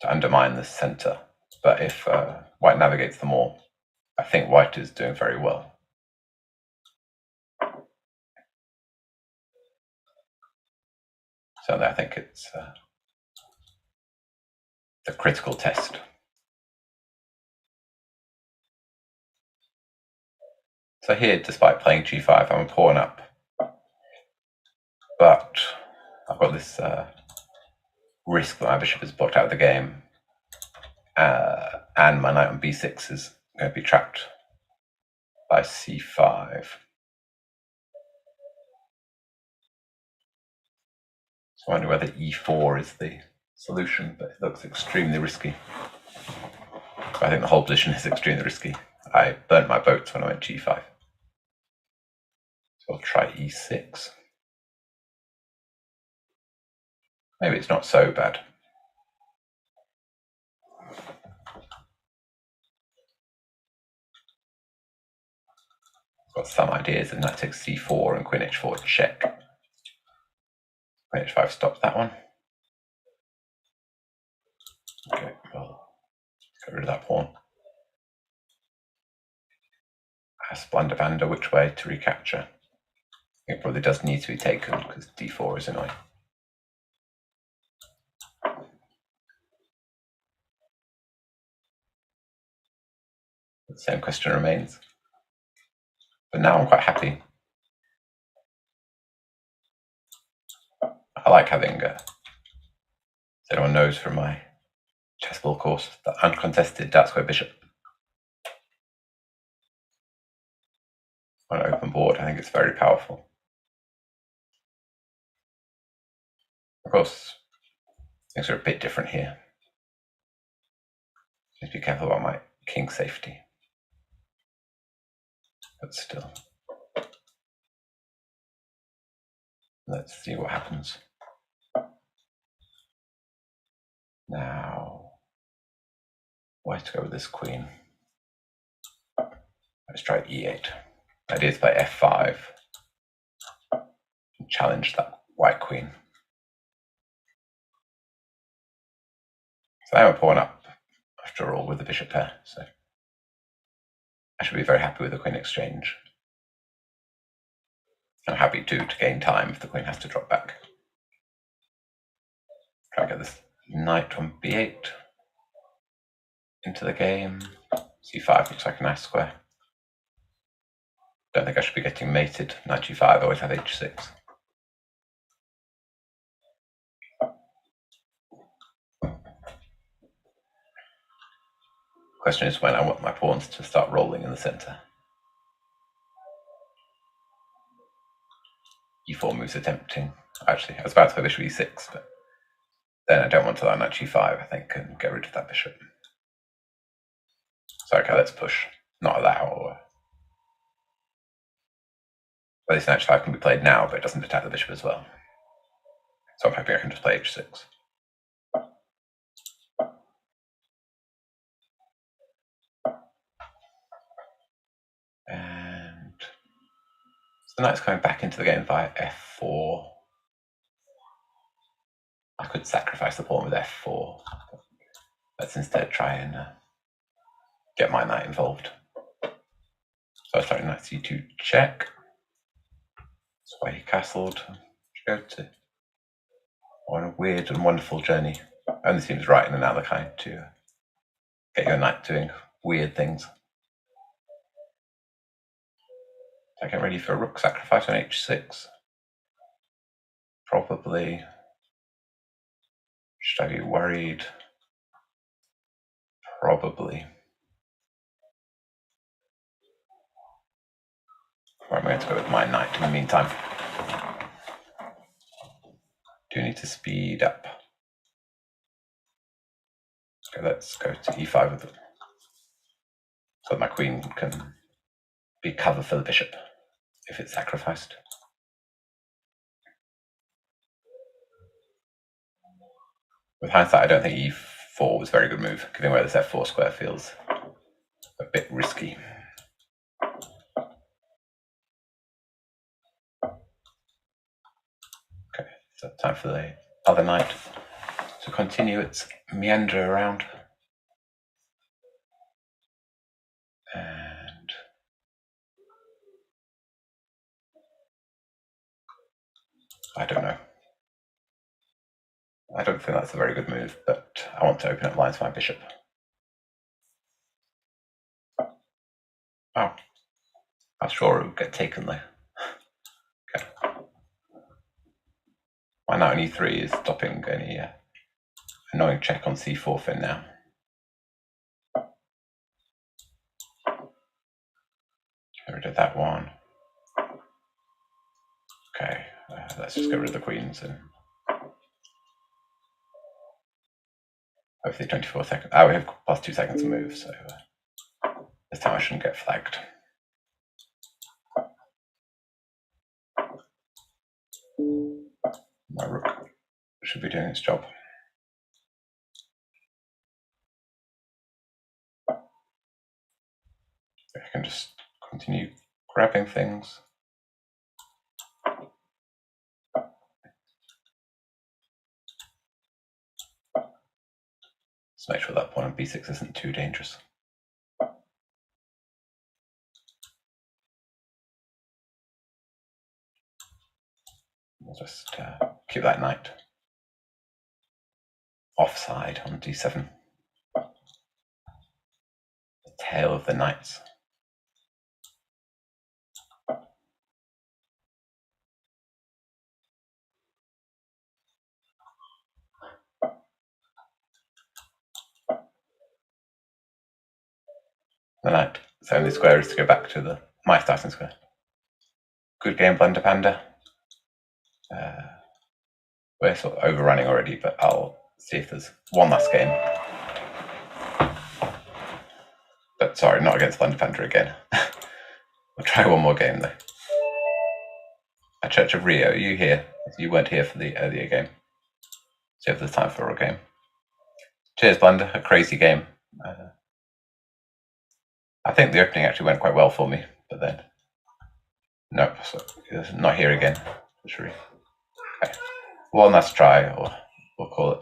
S5: to undermine the center. But if white navigates them all, I think white is doing very well. So I think it's the critical test. So here, despite playing g5, I'm a pawn up. But I've got this risk that my bishop is blocked out of the game. And my knight on b6 is going to be trapped by c5. So I wonder whether e4 is the solution, but it looks extremely risky. I think the whole position is extremely risky. I burnt my boats when I went g5. So I'll try e6. Maybe it's not so bad. Got some ideas, and that takes c4 and queen h4 check. Queen h5 stops that one. Okay, well, let's get rid of that pawn. Ask Blunderbander which way to recapture. It probably does need to be taken because d4 is annoying. The same question remains. But now I'm quite happy. I like having, as anyone knows from my chessball course, the uncontested dark square bishop. On an open board, I think it's very powerful. Of course, things are a bit different here. Just be careful about my king safety. But still. Let's see what happens. Now, where to go with this queen? Let's try e8. The idea is to play f5 and challenge that white queen. So I have a pawn up, after all, with the bishop pair. So I should be very happy with the queen exchange. I'm happy to gain time if the queen has to drop back. Try to get this knight on b8 into the game. c5 looks like a nice square. Don't think I should be getting mated. Knight g5, I always have h6. Question is when I want my pawns to start rolling in the center. e4 moves are tempting. Actually, I was about to play bishop e6, but then I don't want to allow knight g5, I think, and get rid of that bishop. So okay, let's push. Not allow. Well, this knight g5 can be played now, but it doesn't attack the bishop as well. So I'm hoping I can just play h6. the knight's coming back into the game via f4. I could sacrifice the pawn with f4. Let's instead try and get my knight involved. So I started knight c2 check. That's why he castled. Go to on a weird and wonderful journey. Only seems right in another kind to get your knight doing weird things. I get ready for a rook sacrifice on h6. Probably. Should I be worried? Probably. Or I'm going to go with my knight in the meantime. Do need to speed up. Okay, let's go to e5 with it. So my queen can be cover for the bishop if it's sacrificed. With hindsight, I don't think e4 was a very good move, given where this f4 square feels a bit risky. Okay, so time for the other knight to continue its meander around. And I don't know. I don't think that's a very good move, but I want to open up lines for my bishop. Oh, I was sure it would get taken though. Okay. My knight on e3 is stopping any annoying check on c4 for now. Get rid of that one. Okay, let's just get rid of the queens and hopefully 24 seconds. Oh, we have plus 2 seconds to move, so this time I shouldn't get flagged. My rook should be doing its job. I can just continue grabbing things. Let's make sure that pawn on b6 isn't too dangerous. We'll just keep that knight offside on d7. The tail of the knights. The knight. So only square is to go back to my starting square. Good game, Banter Panda. We're sort of overrunning already, but I'll see if there's one last game. But sorry, not against Banter Panda again. We'll try one more game though. At Church of Rio, are you here? You weren't here for the earlier game. See if there's time for a game. Cheers, Blunder. A crazy game. I think the opening actually went quite well for me, but then nope, so it's not here again. Okay. One last try, or we'll call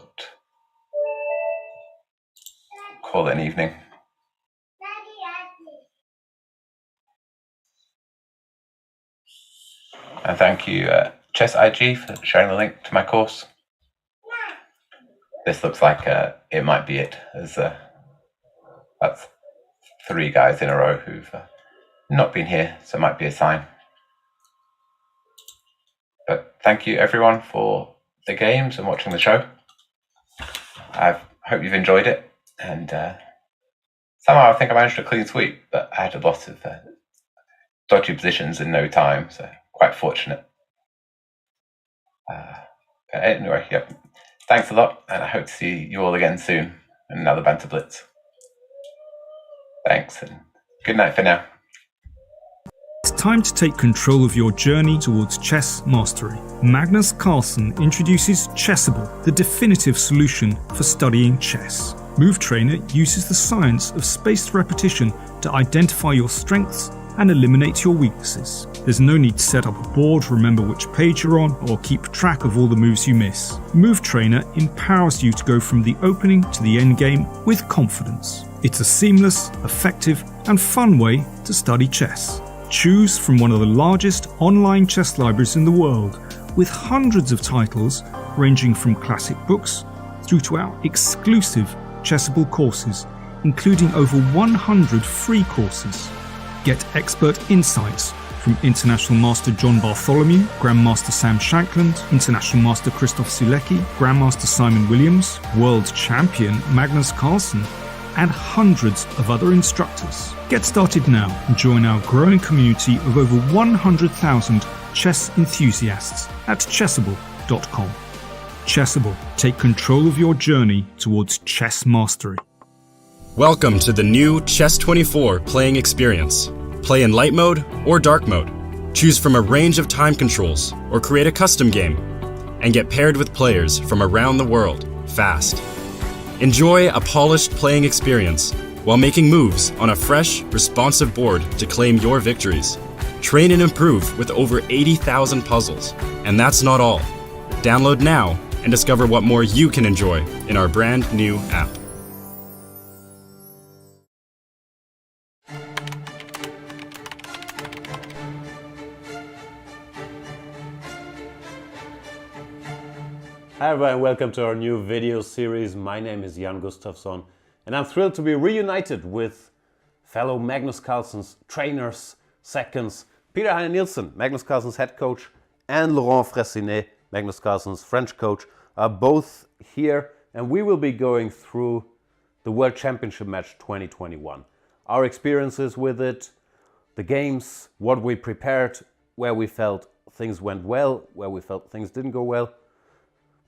S5: it an evening. And thank you, Chess IG, for sharing the link to my course. This looks like it might be it, as that's 3 guys in a row who've not been here, so it might be a sign. But thank you everyone for the games and watching the show. I hope you've enjoyed it, and somehow I think I managed a clean sweep, but I had a lot of dodgy positions in no time, so quite fortunate. But anyway, yep. Thanks a lot, and I hope to see you all again soon in another Banter Blitz. Thanks, and good night for now.
S1: It's time to take control of your journey towards chess mastery. Magnus Carlsen introduces Chessable, the definitive solution for studying chess. Move Trainer uses the science of spaced repetition to identify your strengths and eliminate your weaknesses. There's no need to set up a board, remember which page you're on, or keep track of all the moves you miss. Move Trainer empowers you to go from the opening to the end game with confidence. It's a seamless, effective, and fun way to study chess. Choose from one of the largest online chess libraries in the world, with hundreds of titles ranging from classic books through to our exclusive Chessable courses, including over 100 free courses. Get expert insights from International Master John Bartholomew, Grandmaster Sam Shankland, International Master Christoph Sulecki, Grandmaster Simon Williams, World Champion Magnus Carlsen, and hundreds of other instructors. Get started now and join our growing community of over 100,000 chess enthusiasts at chessable.com. Chessable, take control of your journey towards chess mastery.
S6: Welcome to the new Chess24 playing experience. Play in light mode or dark mode. Choose from a range of time controls or create a custom game and get paired with players from around the world fast. Enjoy a polished playing experience while making moves on a fresh, responsive board to claim your victories. Train and improve with over 80,000 puzzles. And that's not all. Download now and discover what more you can enjoy in our brand new app.
S2: Hi everyone, welcome to our new video series. My name is Jan Gustafsson and I'm thrilled to be reunited with fellow Magnus Carlsen's trainers, seconds, Peter Heine Nielsen, Magnus Carlsen's head coach, and Laurent Fressinet, Magnus Carlsen's French coach, are both here, and we will be going through the World Championship match 2021. Our experiences with it, the games, what we prepared, where we felt things went well, where we felt things didn't go well.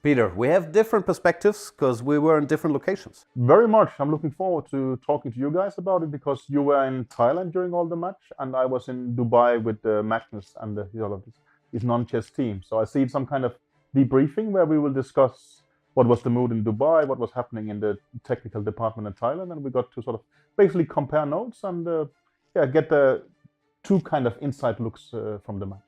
S2: Peter, we have different perspectives because we were in different locations.
S3: Very much. I'm looking forward to talking to you guys about it because you were in Thailand during all the match and I was in Dubai with Magnus and his non-chess team. So I see some kind of debriefing where we will discuss what was the mood in Dubai, what was happening in the technical department in Thailand, and we got to sort of basically compare notes and get the two kind of inside looks from the match.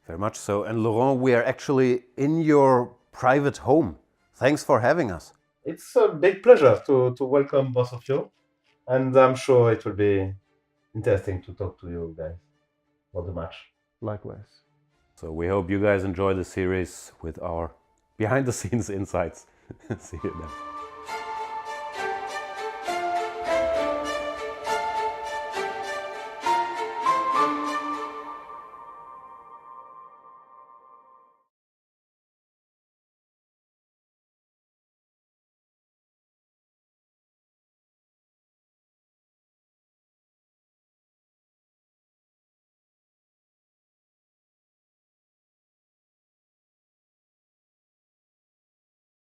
S2: Very much so. And Laurent, we are actually in your private home. Thanks for having us.
S4: It's a big pleasure to welcome both of you, and I'm sure it will be interesting to talk to you guys about the match.
S3: Likewise.
S2: So we hope you guys enjoy the series with our behind the scenes insights. See you then.